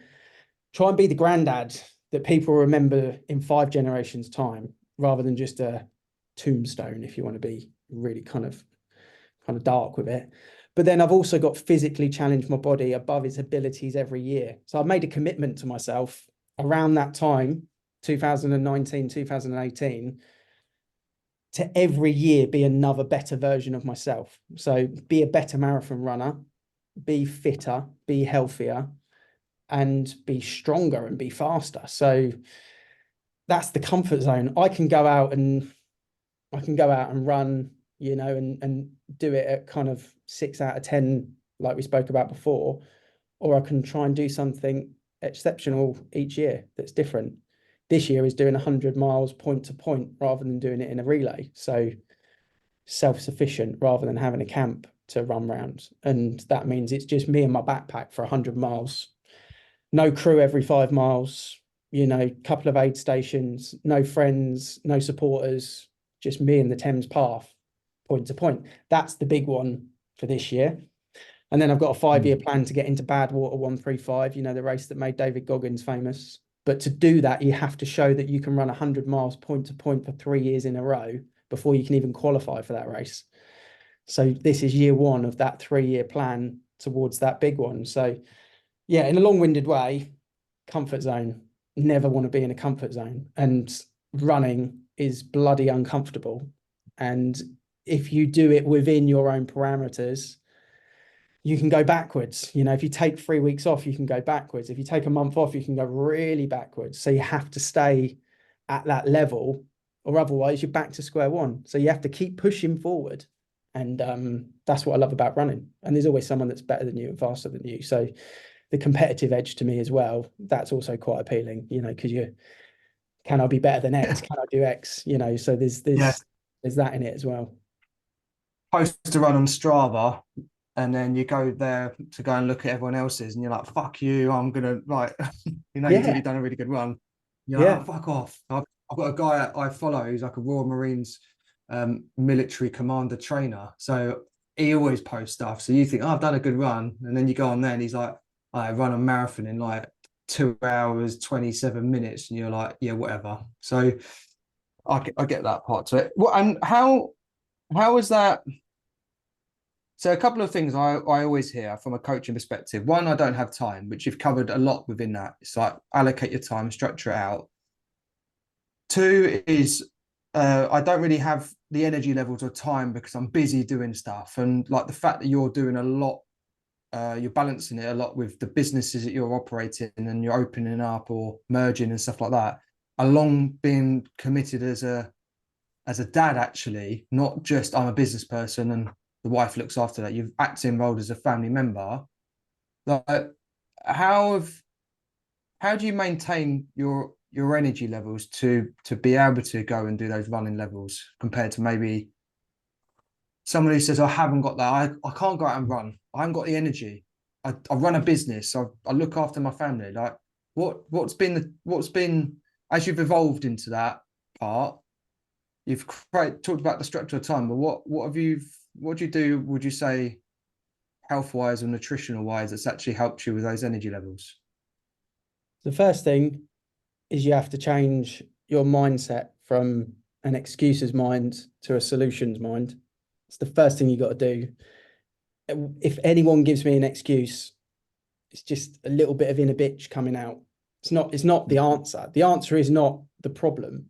the granddad that people remember in 5 generations' time, rather than just a tombstone, if you want to be really kind of dark with it. But then I've also got physically challenged my body above its abilities every year. So I've made a commitment to myself around that time, 2019, 2018, to every year be another better version of myself. So be a better marathon runner, be fitter, be healthier, and be stronger and be faster. So that's the comfort zone. I can go out and run, you know, and do it at kind of 6 out of 10, like we spoke about before, or I can try and do something exceptional each year that's different. This year is doing 100 miles point to point rather than doing it in a relay. So self-sufficient rather than having a camp to run round. And that means it's just me and my backpack for 100 miles. No crew every 5 miles, you know, couple of aid stations, no friends, no supporters, just me and the Thames Path, point to point. That's the big one for this year. And then I've got a 5-year plan to get into Badwater 135, you know, the race that made David Goggins famous. But to do that, you have to show that you can run 100 miles point to point for 3 years in a row before you can even qualify for that race. So this is year 1 of that 3-year plan towards that big one. So yeah, in a long-winded way, comfort zone. Never want to be in a comfort zone. And running is bloody uncomfortable. And if you do it within your own parameters, you can go backwards. You know, if you take 3 weeks off, you can go backwards. If you take a month off, you can go really backwards. So you have to stay at that level, or otherwise you're back to square one. So you have to keep pushing forward. And that's what I love about running. And there's always someone that's better than you and faster than you. So the competitive edge to me as well, that's also quite appealing, you know, because can I be better than X? Can I do X? You know, so there's that in it as well. Post to run on Strava, and then you go there to go and look at everyone else's, and you're like, "Fuck you! I'm gonna like," you know, you've done a really good run. You're like, "Oh, fuck off!" I've got a guy I follow who's like a Royal Marines military commander trainer, so he always posts stuff. So you think, "Oh, I've done a good run," and then you go on there, and he's like, "I run a marathon in like 2 hours 27 minutes," and you're like, "Yeah, whatever." So I get that part to it. Well, and how is that? So a couple of things I always hear from a coaching perspective. One, I don't have time, which you've covered a lot within that. It's like allocate your time, structure it out. 2 is I don't really have the energy levels or time because I'm busy doing stuff. And like the fact that you're doing a lot, you're balancing it a lot with the businesses that you're operating and you're opening up or merging and stuff like that, along being committed as a dad, actually, not just I'm a business person and the wife looks after that. You've acted involved as a family member. Like, how do you maintain your energy levels to be able to go and do those running levels compared to maybe someone who says, I haven't got that, I can't go out and run, I haven't got the energy, I run a business, I look after my family. Like what's been as you've evolved into that part, you've talked about the structure of time, but what do you do, would you say, health wise or nutritional wise, that's actually helped you with those energy levels? The first thing is you have to change your mindset from an excuses mind to a solutions mind. It's the first thing you got to do. If anyone gives me an excuse, it's just a little bit of inner bitch coming out. It's not the answer. The answer is not the problem.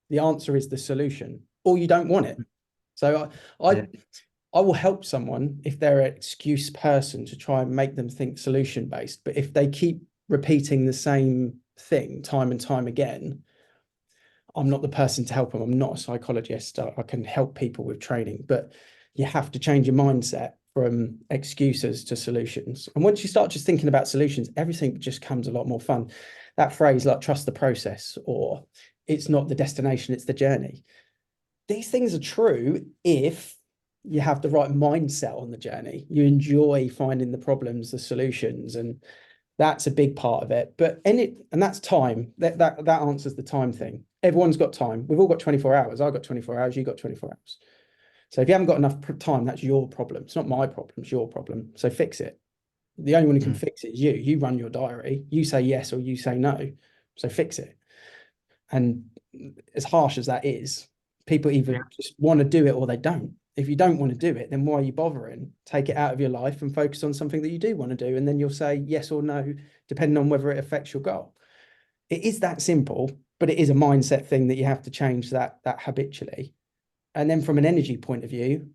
The answer is the solution, or you don't want it. So I will help someone if they're an excuse person to try and make them think solution based. But if they keep repeating the same thing time and time again, I'm not the person to help them. I'm not a psychologist. I can help people with training, but you have to change your mindset from excuses to solutions. And once you start just thinking about solutions, everything just comes a lot more fun. That phrase like trust the process, or it's not the destination, it's the journey. These things are true if you have the right mindset on the journey. You enjoy finding the problems, the solutions, and that's a big part of it. But and that's time. That answers the time thing. Everyone's got time. We've all got 24 hours. I've got 24 hours. You've got 24 hours. So if you haven't got enough time, that's your problem. It's not my problem. It's your problem. So fix it. The only one who can fix it is you. You run your diary. You say yes or you say no. So fix it. And as harsh as that is, people either just want to do it or they don't. If you don't want to do it, then why are you bothering? Take it out of your life and focus on something that you do want to do. And then you'll say yes or no, depending on whether it affects your goal. It is that simple, but it is a mindset thing that you have to change that habitually. And then from an energy point of view,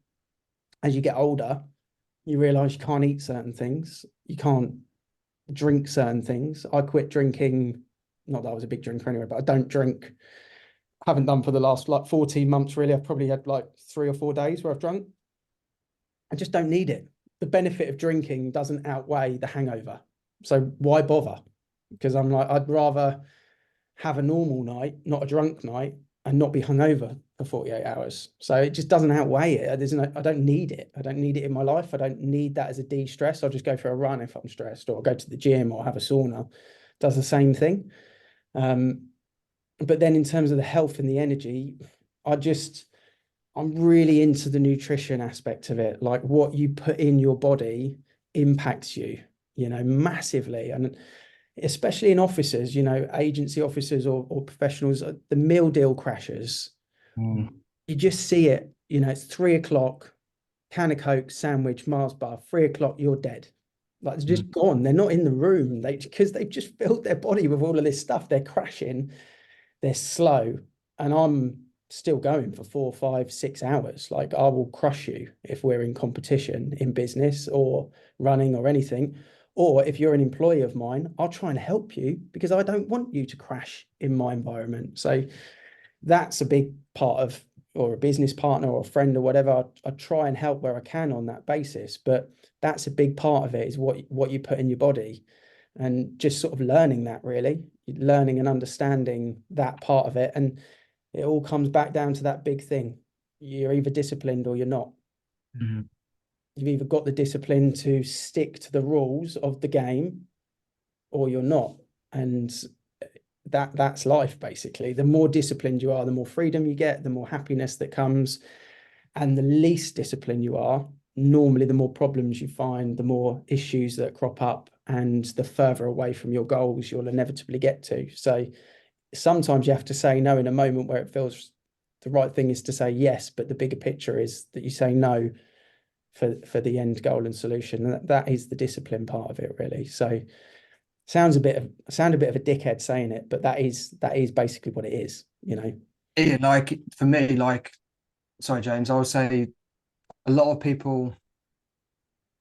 as you get older, you realize you can't eat certain things. You can't drink certain things. I quit drinking. Not that I was a big drinker anyway, but I don't drink. Haven't done for the last like 14 months, really. I've probably had like 3 or 4 days where I've drunk. I just don't need it. The benefit of drinking doesn't outweigh the hangover. So why bother? Because I'm like, I'd rather have a normal night, not a drunk night, and not be hungover for 48 hours. So it just doesn't outweigh it. I don't need it. I don't need it in my life. I don't need that as a de-stress. I'll just go for a run if I'm stressed, or go to the gym or have a sauna. Does the same thing. But then in terms of the health and the energy, I'm really into the nutrition aspect of it. Like what you put in your body impacts you, massively. And especially in offices, agency officers or professionals, the meal deal crashes. You just see it, it's 3 o'clock, can of Coke, sandwich, Mars bar, 3 o'clock, you're dead. Like it's just gone. They're not in the room. Because they've just filled their body with all of this stuff. They're crashing, they're slow. And I'm still going for 4, 5, 6 hours. Like I will crush you if we're in competition in business or running or anything. Or if you're an employee of mine, I'll try and help you because I don't want you to crash in my environment. So that's a big part of, or a business partner or a friend or whatever. I try and help where I can on that basis. But that's a big part of it, is what you put in your body, and just sort of learning that, really learning and understanding that part of it. And it all comes back down to that big thing. You're either disciplined or you're not. You've either got the discipline to stick to the rules of the game or you're not. And that's life, basically. The more disciplined you are, the more freedom you get, the more happiness that comes. And the least disciplined you are, normally the more problems you find, the more issues that crop up, and the further away from your goals you'll inevitably get to. So sometimes you have to say no in a moment where it feels the right thing is to say yes, but the bigger picture is that you say no for the end goal and solution. And that is the discipline part of it, really. So sound a bit of a dickhead saying it, but that is basically what it is, Yeah, like for me, like, sorry, James, I would say a lot of people.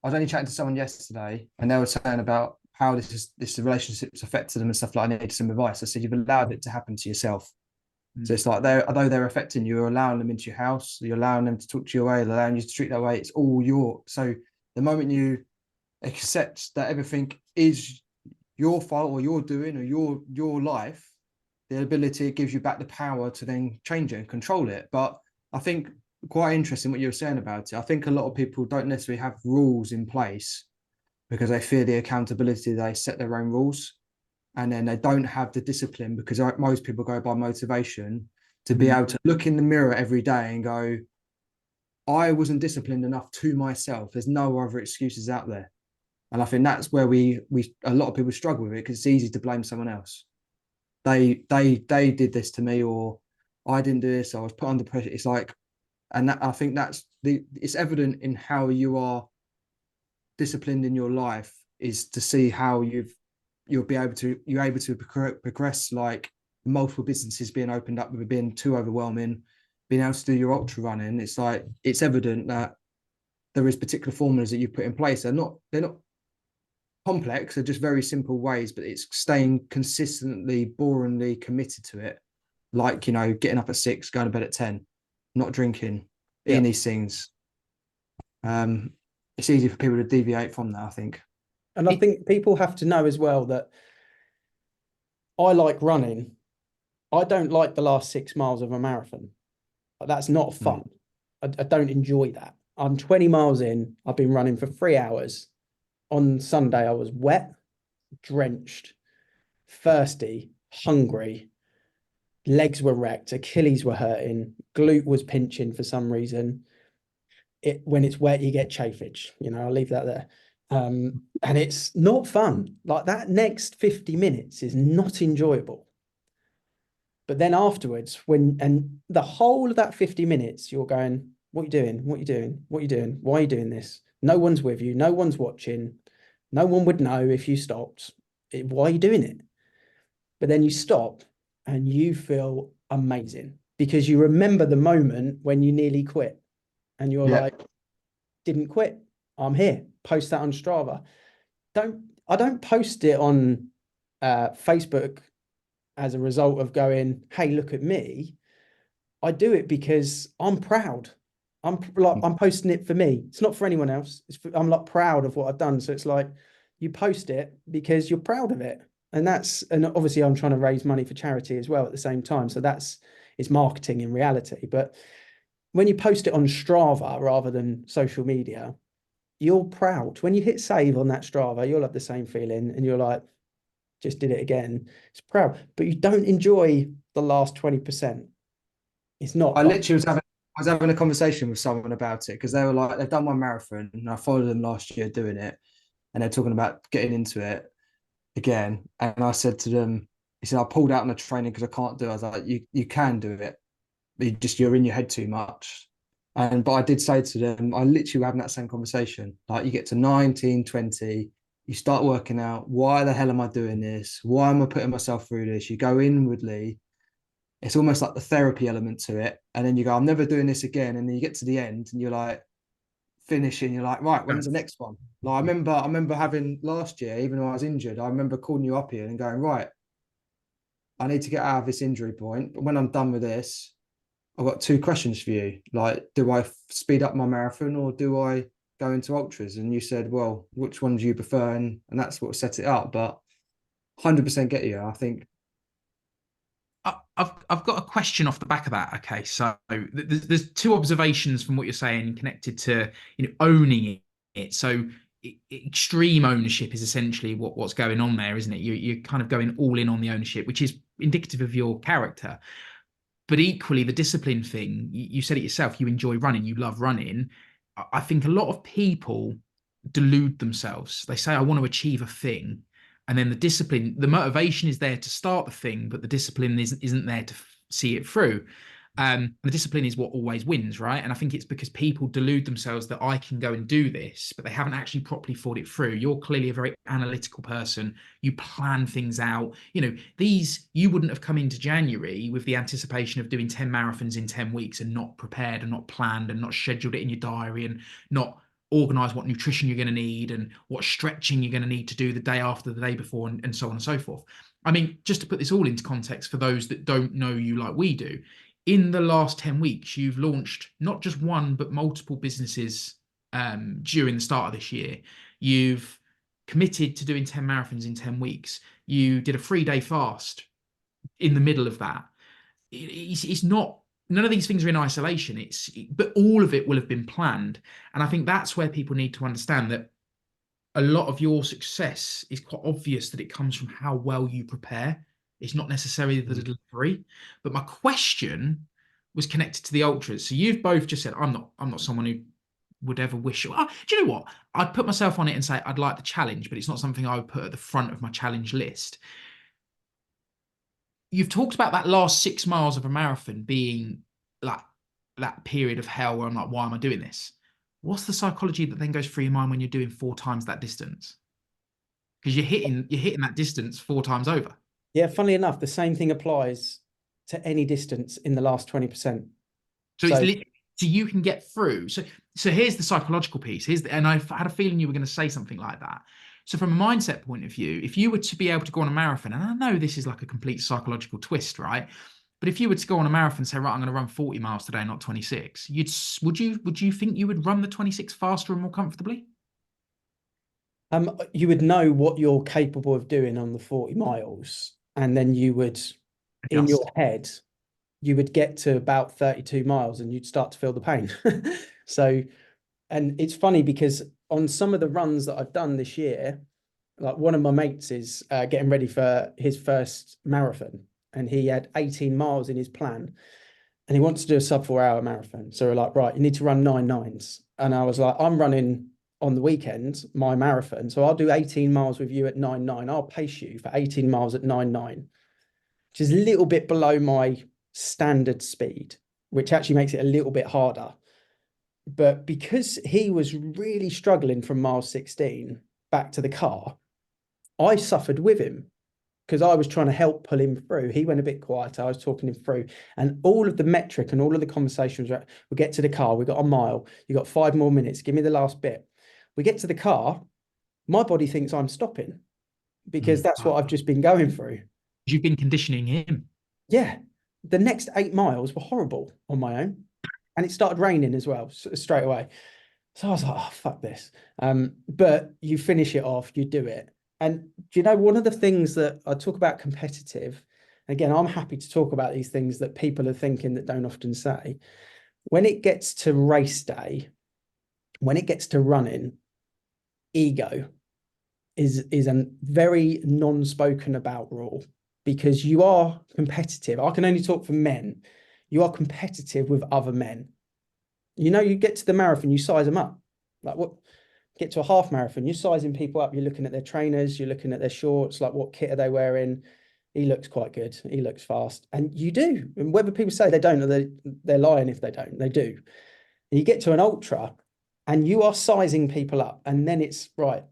I was only chatting to someone yesterday, and they were saying about how this relationship's affected them and stuff. Like, I needed some advice. I said, you've allowed it to happen to yourself. So it's like, although they're affecting you, you're allowing them into your house, you're allowing them to talk to your way, they're allowing you to treat that way. It's all your. So the moment you accept that everything is your fault or you're doing or your life, the ability, it gives you back the power to then change it and control it. But I think quite interesting what you were saying about it. I think a lot of people don't necessarily have rules in place because they fear the accountability. They set their own rules, and then they don't have the discipline because most people go by motivation. to be able to look in the mirror every day and go, I wasn't disciplined enough to myself. There's no other excuses out there. And I think that's where we a lot of people struggle with it, because it's easy to blame someone else. They did this to me, or I didn't do this, or I was put under pressure. It's like, and that, I think it's evident in how you are disciplined in your life, is to see how you're able to progress, like multiple businesses being opened up with being too overwhelming, being able to do your ultra running. It's like, it's evident that there is particular formulas that you put in place. They're not complex, they're just very simple ways, but it's staying consistently, boringly committed to it. Like, you know, getting up at 6, going to bed at 10, not drinking, eating these things. It's easy for people to deviate from that, I think. And I think people have to know as well that I like running. I don't like the last 6 miles of a marathon. That's not fun. I don't enjoy that. I'm 20 miles in. I've been running for 3 hours. On Sunday, I was wet, drenched, thirsty, hungry. Legs were wrecked. Achilles were hurting. Glute was pinching for some reason. When it's wet, you get chafage. You know, I'll leave that there. And it's not fun. Like, that next 50 minutes is not enjoyable. But then afterwards, and the whole of that 50 minutes, you're going, what are you doing? What are you doing? What are you doing? Why are you doing this? No one's with you. No one's watching. No one would know if you stopped. Why are you doing it? But then you stop and you feel amazing, because you remember the moment when you nearly quit and you're like, didn't quit. I'm here. Post that on Strava. I don't post it on Facebook as a result of going, hey, look at me. I do it because I'm proud. I'm posting it for me. It's not for anyone else. I'm like proud of what I've done. So it's like, you post it because you're proud of it. And obviously I'm trying to raise money for charity as well at the same time. So it's marketing in reality. But when you post it on Strava rather than social media, you're proud. When you hit save on that Strava, you'll have the same feeling and you're like, just did it again. It's proud, but you don't enjoy the last 20%. It's not. I literally was having a conversation with someone about it, because they were like, they've done one marathon, and I followed them last year doing it, and they're talking about getting into it again. And I said to them, he said, I pulled out on the training because I can't do it. I was like, you can do it, but you're in your head too much. But I did say to them, I literally were having that same conversation. Like, you get to 19, 20, you start working out, why the hell am I doing this? Why am I putting myself through this? You go inwardly. It's almost like the therapy element to it. And then you go, I'm never doing this again. And then you get to the end and you're like, finishing, you're like, right, when's the next one? Like, I remember having last year, even though I was injured, I remember calling you up here and going, right, I need to get out of this injury point. But when I'm done with this, I've got 2 questions for you. Like, do I speed up my marathon, or do I go into ultras? And you said, well, which one do you prefer? And that's what set it up. But 100% get you. I think I've got a question off the back of that. Okay, so there's 2 observations from what you're saying connected to, you know, owning it. So extreme ownership is essentially what's going on there, isn't it? You're kind of going all in on the ownership, which is indicative of your character. But equally, the discipline thing, you said it yourself, you enjoy running, you love running. I think a lot of people delude themselves. They say, I want to achieve a thing. And then the discipline, the motivation is there to start the thing, but the discipline isn't there to see it through. The discipline is what always wins, right? And I think it's because people delude themselves that I can go and do this, but they haven't actually properly thought it through. You're clearly a very analytical person. You plan things out. You know, you wouldn't have come into January with the anticipation of doing 10 marathons in 10 weeks and not prepared and not planned and not scheduled it in your diary and not organize what nutrition you're going to need and what stretching you're going to need to do the day after, the day before, and so on and so forth. I mean, just to put this all into context for those that don't know you like we do, in the last 10 weeks, you've launched not just one, but multiple businesses during the start of this year. You've committed to doing 10 marathons in 10 weeks. You did a 3-day fast in the middle of that. It's not, none of these things are in isolation. But all of it will have been planned. And I think that's where people need to understand that a lot of your success is quite obvious that it comes from how well you prepare. It's not necessarily the delivery. But my question was connected to the ultras. So you've both just said, I'm not someone who would ever wish. Do you know what? I'd put myself on it and say I'd like the challenge, but it's not something I would put at the front of my challenge list. You've talked about that last 6 miles of a marathon being like that period of hell where I'm like, why am I doing this? What's the psychology that then goes through your mind when you're doing 4 times that distance? Because you're hitting that distance 4 times over. Yeah, funnily enough, the same thing applies to any distance in the last 20%. So it's literally, so you can get through. So here's the psychological piece. And I had a feeling you were going to say something like that. So from a mindset point of view, if you were to be able to go on a marathon, and I know this is like a complete psychological twist, right? But if you were to go on a marathon and say, right, I'm going to run 40 miles today, not 26, would you think you would run the 26 faster and more comfortably? You would know what you're capable of doing on the 40 miles, and then you would, in your Adjust. head, you would get to about 32 miles and you'd start to feel the pain. So, and it's funny because on some of the runs that I've done this year, like one of my mates is getting ready for his first marathon, and he had 18 miles in his plan, and he wants to do a sub 4 hour marathon. So we're like, right, you need to run 9 9s. And I was like, I'm running on the weekend my marathon, so I'll do 18 miles with you at 9 9. I'll pace you for 18 miles at 9 9, which is a little bit below my standard speed, which actually makes it a little bit harder. But because he was really struggling from mile 16 back to the car, I suffered with him because I was trying to help pull him through. He went a bit quieter. I was talking him through, and all of the metric and all of the conversations were, we get to the car, we got a mile, you got 5 more minutes, give me the last bit. We get to the car, my body thinks I'm stopping because that's what I've just been going through. You've been conditioning him. Yeah. The next 8 miles were horrible on my own. And it started raining as well straight away. So I was like, oh, fuck this. But you finish it off, you do it. And do you know, one of the things that I talk about competitive, again, I'm happy to talk about these things that people are thinking that don't often say. When it gets to race day, when it gets to running, ego is a very non-spoken about rule, because you are competitive. I can only talk for men. You are competitive with other men. You know, you get to the marathon, you size them up. Like what? Get to a half marathon, you're sizing people up. You're looking at their trainers, you're looking at their shorts, like what kit are they wearing? He looks quite good. He looks fast. And you do. And whether people say they don't, or they're lying if they don't, they do. And you get to an ultra and you are sizing people up. And then it's right.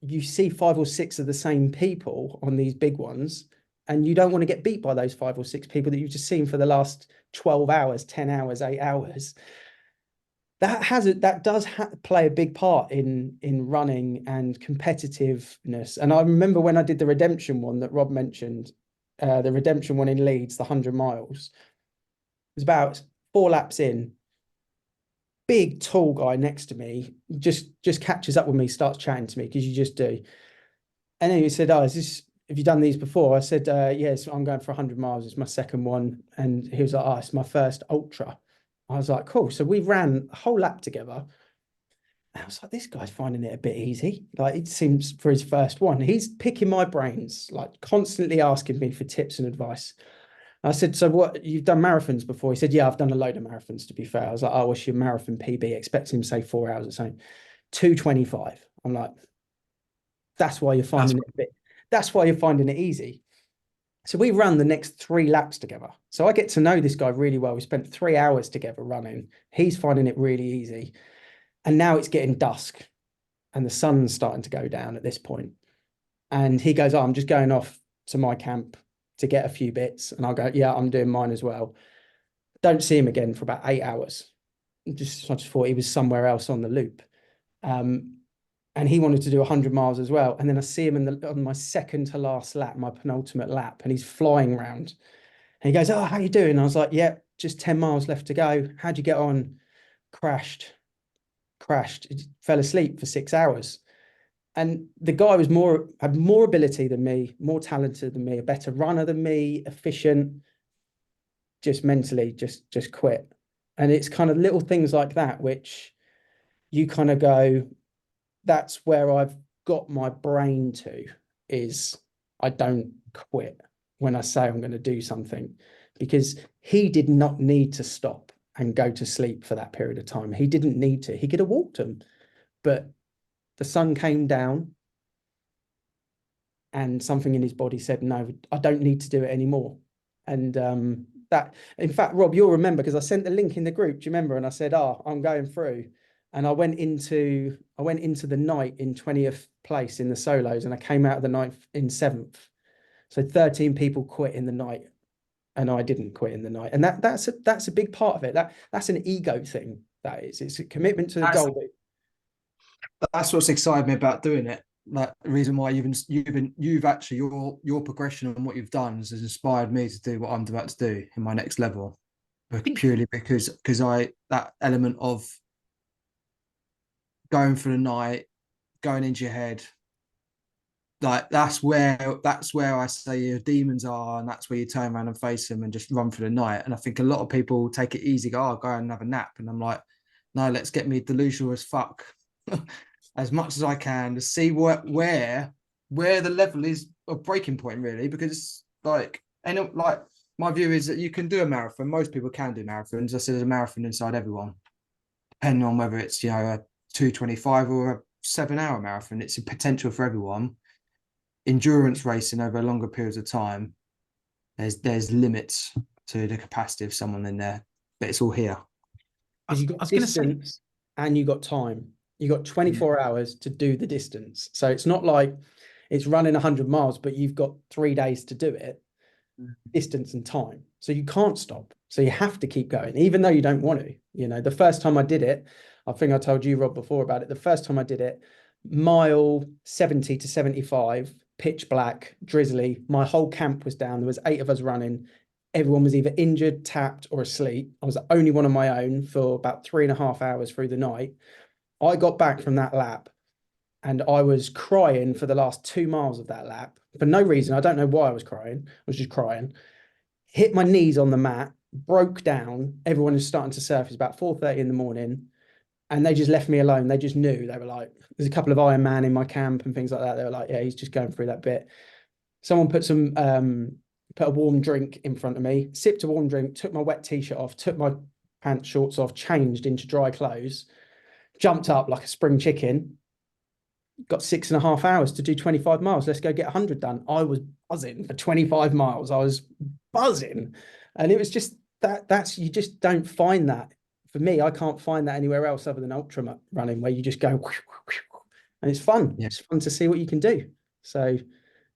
You see 5 or 6 of the same people on these big ones, and you don't want to get beat by those 5 or 6 people that you've just seen for the last 12 hours, 10 hours, 8 hours. That does play a big part in running and competitiveness. And I remember when I did the redemption one that Rob mentioned, the redemption one in Leeds, the 100 miles. It was about 4 laps in. Big tall guy next to me just catches up with me, starts chatting to me, because you just do. And then he said, "Oh, have you done these before?" I said, "Yes, I'm going for 100 miles. It's my second one." And he was like, "Oh, it's my first ultra." I was like, "Cool." So we ran a whole lap together. And I was like, "This guy's finding it a bit easy." Like, it seems for his first one, he's picking my brains, like constantly asking me for tips and advice. I said, "So what, you've done marathons before?" He said, "Yeah, I've done a load of marathons, to be fair." I was like, "Oh, what's your marathon PB?" Expecting him to say 4 hours or something. 2:25. I'm like, that's why you're finding that's why you're finding it easy. So we ran the next 3 laps together. So I get to know this guy really well. We spent 3 hours together running. He's finding it really easy. And now it's getting dusk and the sun's starting to go down at this point. And he goes, "Oh, I'm just going off to my camp to get a few bits." And I'll go, "Yeah, I'm doing mine as well." Don't see him again for about 8 hours. I just thought he was somewhere else on the loop. And he wanted to do 100 miles as well. And then I see him on my second to last lap, my penultimate lap, and he's flying around. And he goes, "Oh, how you doing?" And I was like, "Yeah, just 10 miles left to go." "How'd you get on?" Crashed. Fell asleep for 6 hours. And the guy had more ability than me, more talented than me, a better runner than me, efficient, just mentally just quit. And it's kind of little things like that which you kind of go, that's where I've got my brain to, is I don't quit. when I say I'm going to do something, because he did not need to stop and go to sleep for that period of time. He didn't need to. He could have walked them, but the sun came down and something in his body said, no, I don't need to do it anymore. And that, in fact, Rob, you'll remember, because I sent the link in the group, do you remember? And I said, I'm going through. And I went into the night in 20th place in the solos, and I came out of the night in 7th. So 13 people quit in the night, and I didn't quit in the night. And that's a big part of it. That's an ego thing. That is, it's a commitment to the goal. That's what's excited me about doing it. Like the reason why you've actually your progression and what you've done has inspired me to do what I'm about to do in my next level. Purely because that element of going for the night, going into your head, like that's where I say your demons are, and that's where you turn around and face them and just run for the night. And I think a lot of people take it easy, go, go and have a nap, and I'm like, no, let's get me delusional as fuck as much as I can to see where the level is of breaking point, really, because like my view is that you can do a marathon. Most people can do marathons. I said there's a marathon inside everyone, depending on whether it's a 2:25 or a 7-hour marathon. It's a potential for everyone. Endurance racing over longer periods of time, there's limits to the capacity of someone in there, but it's all here. Because you got distance and you got time. You got 24 hours to do the distance. So it's not like it's running 100 miles, but you've got 3 days to do it. Distance and time. So you can't stop. So you have to keep going, even though you don't want to. The first time I did it, I think I told you, Rob, before about it. The first time I did it, mile 70 to 75, pitch black, drizzly. My whole camp was down. There was 8 of us running. Everyone was either injured, tapped, or asleep. I was the only one on my own for about 3.5 hours through the night. I got back from that lap and I was crying for the last 2 miles of that lap for no reason. I don't know why I was crying. I was just crying. Hit my knees on the mat, broke down. Everyone was starting to surf. It's about 4:30 in the morning. And they just left me alone. They just knew. They were like, there's a couple of Iron Man in my camp and things like that. They were like, yeah, he's just going through that bit. Someone put a warm drink in front of me, sipped a warm drink, took my wet t-shirt off, took my pants, shorts off, changed into dry clothes, jumped up like a spring chicken, got 6.5 hours to do 25 miles. Let's go get 100 done. I was buzzing for 25 miles. I was buzzing. And it was just that's, you just don't find that. For me, I can't find that anywhere else other than ultra running, where you just go and it's fun. Yeah. It's fun to see what you can do. So,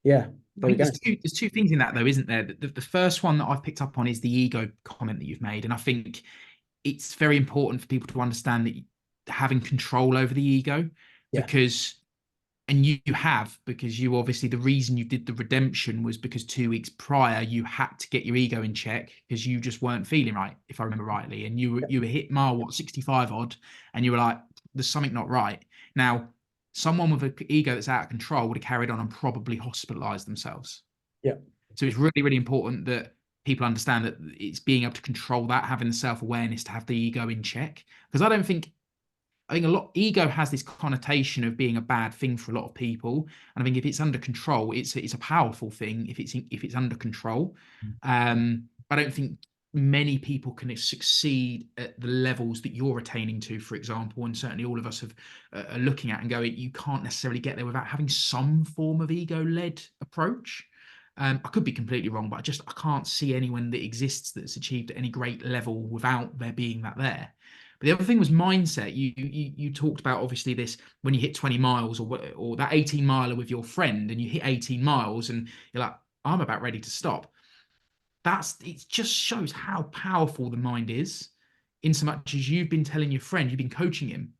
yeah, there we go. There's two things in that, though, isn't there? The first one that I've picked up on is the ego comment that you've made. And I think it's very important for people to understand that having control over the ego, because you obviously, the reason you did the redemption was because 2 weeks prior you had to get your ego in check because you just weren't feeling right, if I remember rightly, and you were hit mile 65 odd, and you were like, there's something not right. Now, someone with an ego that's out of control would have carried on and probably hospitalized themselves. Yeah. So it's really, really important that people understand that it's being able to control that, having the self-awareness to have the ego in check. Because I think ego has this connotation of being a bad thing for a lot of people, and I think if it's under control, it's a powerful thing. If it's under control, I don't think many people can succeed at the levels that you're attaining to, for example, and certainly all of us are looking at and going, you can't necessarily get there without having some form of ego-led approach. I could be completely wrong, but I can't see anyone that exists that's achieved at any great level without there being that there. But the other thing was mindset. You talked about, obviously, this when you hit 20 miles or that 18 miler with your friend, and you hit 18 miles and you're like, I'm about ready to stop. It just shows how powerful the mind is, in so much as you've been telling your friend, you've been coaching him.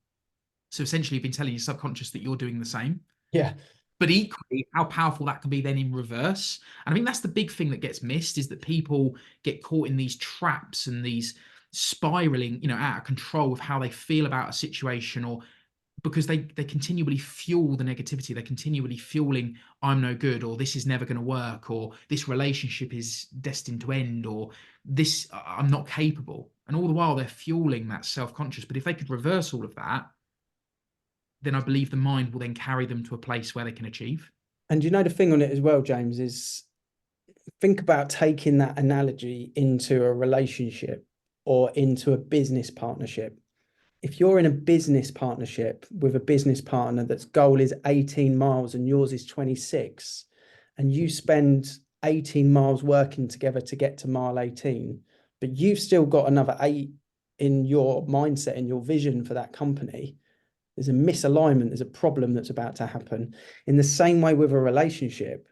So essentially you've been telling your subconscious that you're doing the same. Yeah. But equally, how powerful that can be then in reverse. And I think that's the big thing that gets missed, is that people get caught in these traps and these spiraling, out of control with how they feel about a situation, or because they continually fuel the negativity. They're continually fueling, I'm no good, or this is never going to work, or this relationship is destined to end, or this, I'm not capable. And all the while they're fueling that self-conscious. But if they could reverse all of that, then I believe the mind will then carry them to a place where they can achieve. And the thing on it as well, James, is think about taking that analogy into a relationship or into a business partnership. If you're in a business partnership with a business partner that's goal is 18 miles and yours is 26, and you spend 18 miles working together to get to mile 18, but you've still got another 8 in your mindset, in your vision for that company, there's a misalignment, there's a problem that's about to happen. In the same way with a relationship,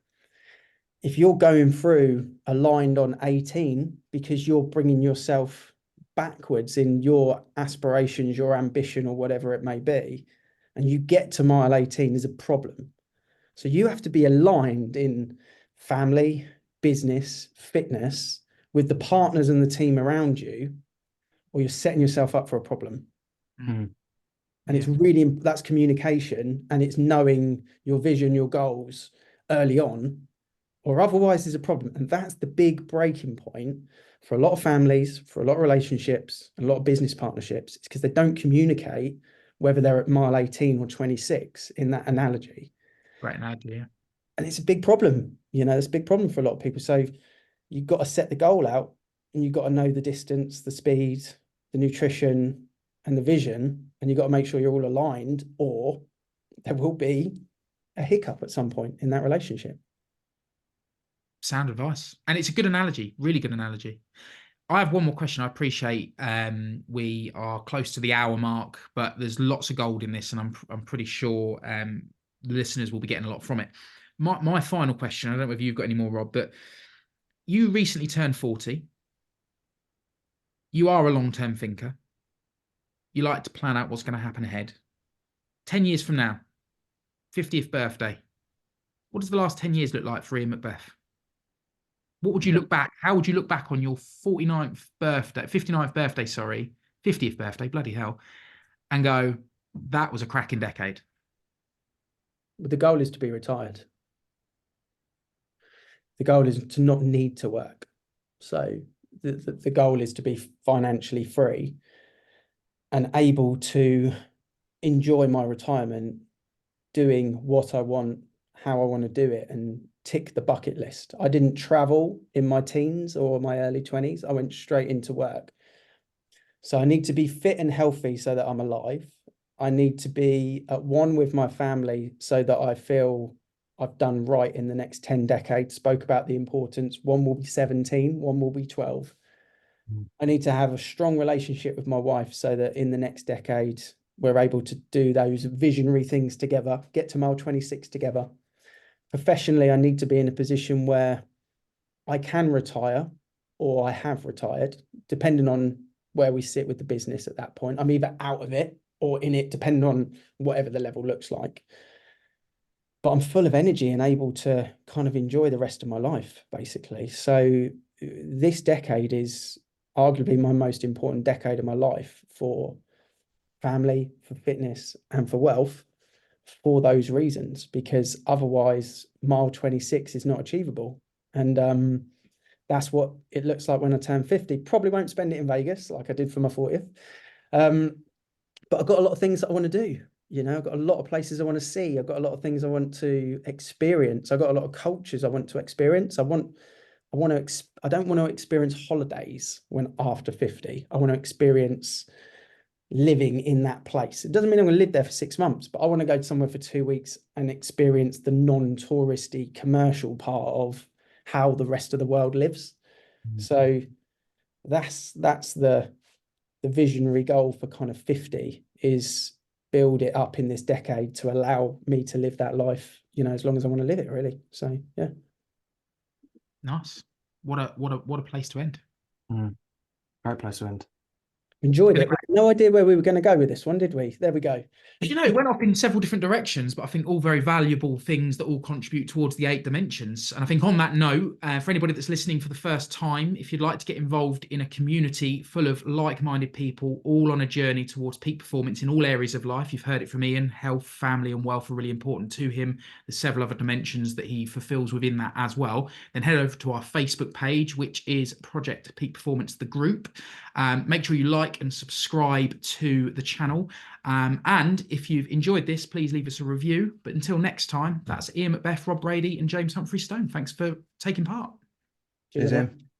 if you're going through aligned on 18 because you're bringing yourself backwards in your aspirations, your ambition, or whatever it may be, and you get to mile 18, there's a problem. So you have to be aligned in family, business, fitness with the partners and the team around you, or you're setting yourself up for a problem. Mm. And it's really, that's communication, and it's knowing your vision, your goals early on, or otherwise there's a problem. And that's the big breaking point for a lot of families, for a lot of relationships, and a lot of business partnerships. It's because they don't communicate whether they're at mile 18 or 26 in that analogy. Great analogy, yeah. And it's a big problem, it's a big problem for a lot of people. So you've got to set the goal out, and you've got to know the distance, the speed, the nutrition, and the vision, and you've got to make sure you're all aligned, or there will be a hiccup at some point in that relationship. Sound advice. And it's a good analogy, really good analogy. I have one more question. I appreciate we are close to the hour mark, but there's lots of gold in this, and I'm pretty sure the listeners will be getting a lot from it. My final question, I don't know if you've got any more, Rob, but you recently turned 40. You are a long-term thinker. You like to plan out what's going to happen ahead. 10 years from now, 50th birthday. What does the last 10 years look like for Ian Macbeth? What would you look back? How would you look back on your 59th birthday, 50th birthday, bloody hell, and go, that was a cracking decade? The goal is to be retired. The goal is to not need to work. So the goal is to be financially free and able to enjoy my retirement doing what I want, how I want to do it, and tick the bucket list. I didn't travel in my teens or my early 20s. I went straight into work. So I need to be fit and healthy so that I'm alive. I need to be at one with my family so that I feel I've done right in the next 10 decades. Spoke about the importance. One will be 17, one will be 12. I need to have a strong relationship with my wife so that in the next decade, we're able to do those visionary things together, get to mile 26 together. Professionally, I need to be in a position where I can retire, or I have retired, depending on where we sit with the business at that point. I'm either out of it or in it, depending on whatever the level looks like. But I'm full of energy and able to kind of enjoy the rest of my life, basically. So this decade is arguably my most important decade of my life for family, for fitness, and for wealth, for those reasons, because otherwise mile 26 is not achievable. And that's what it looks like when I turn 50. Probably won't spend it in Vegas like I did for my 40th. But I've got a lot of things that I want to do. I've got a lot of places I want to see. I've got a lot of things I want to experience. I've got a lot of cultures I want to experience. I don't want to experience holidays when after 50. I want to experience living in that place. It doesn't mean I'm going to live there for 6 months, but I want to go somewhere for 2 weeks and experience the non-touristy commercial part of how the rest of the world lives. Mm-hmm. So that's the visionary goal for kind of 50, is build it up in this decade to allow me to live that life, as long as I want to live it, really. So yeah. Nice. What a place to end. Great place to end. Enjoyed it. No idea where we were going to go with this one, did we? There we go. It went off in several different directions, but I think all very valuable things that all contribute towards the 8 dimensions. And I think on that note, for anybody that's listening for the first time, if you'd like to get involved in a community full of like-minded people, all on a journey towards peak performance in all areas of life, you've heard it from Ian, health, family, and wealth are really important to him. There's several other dimensions that he fulfills within that as well. Then head over to our Facebook page, which is Project Peak Performance, the group. Make sure you like and subscribe to the channel. And if you've enjoyed this, please leave us a review. But until next time, that's Ian Macbeth, Rob Brady, and James Humphries-Stone. Thanks for taking part. Cheers, everyone. Em.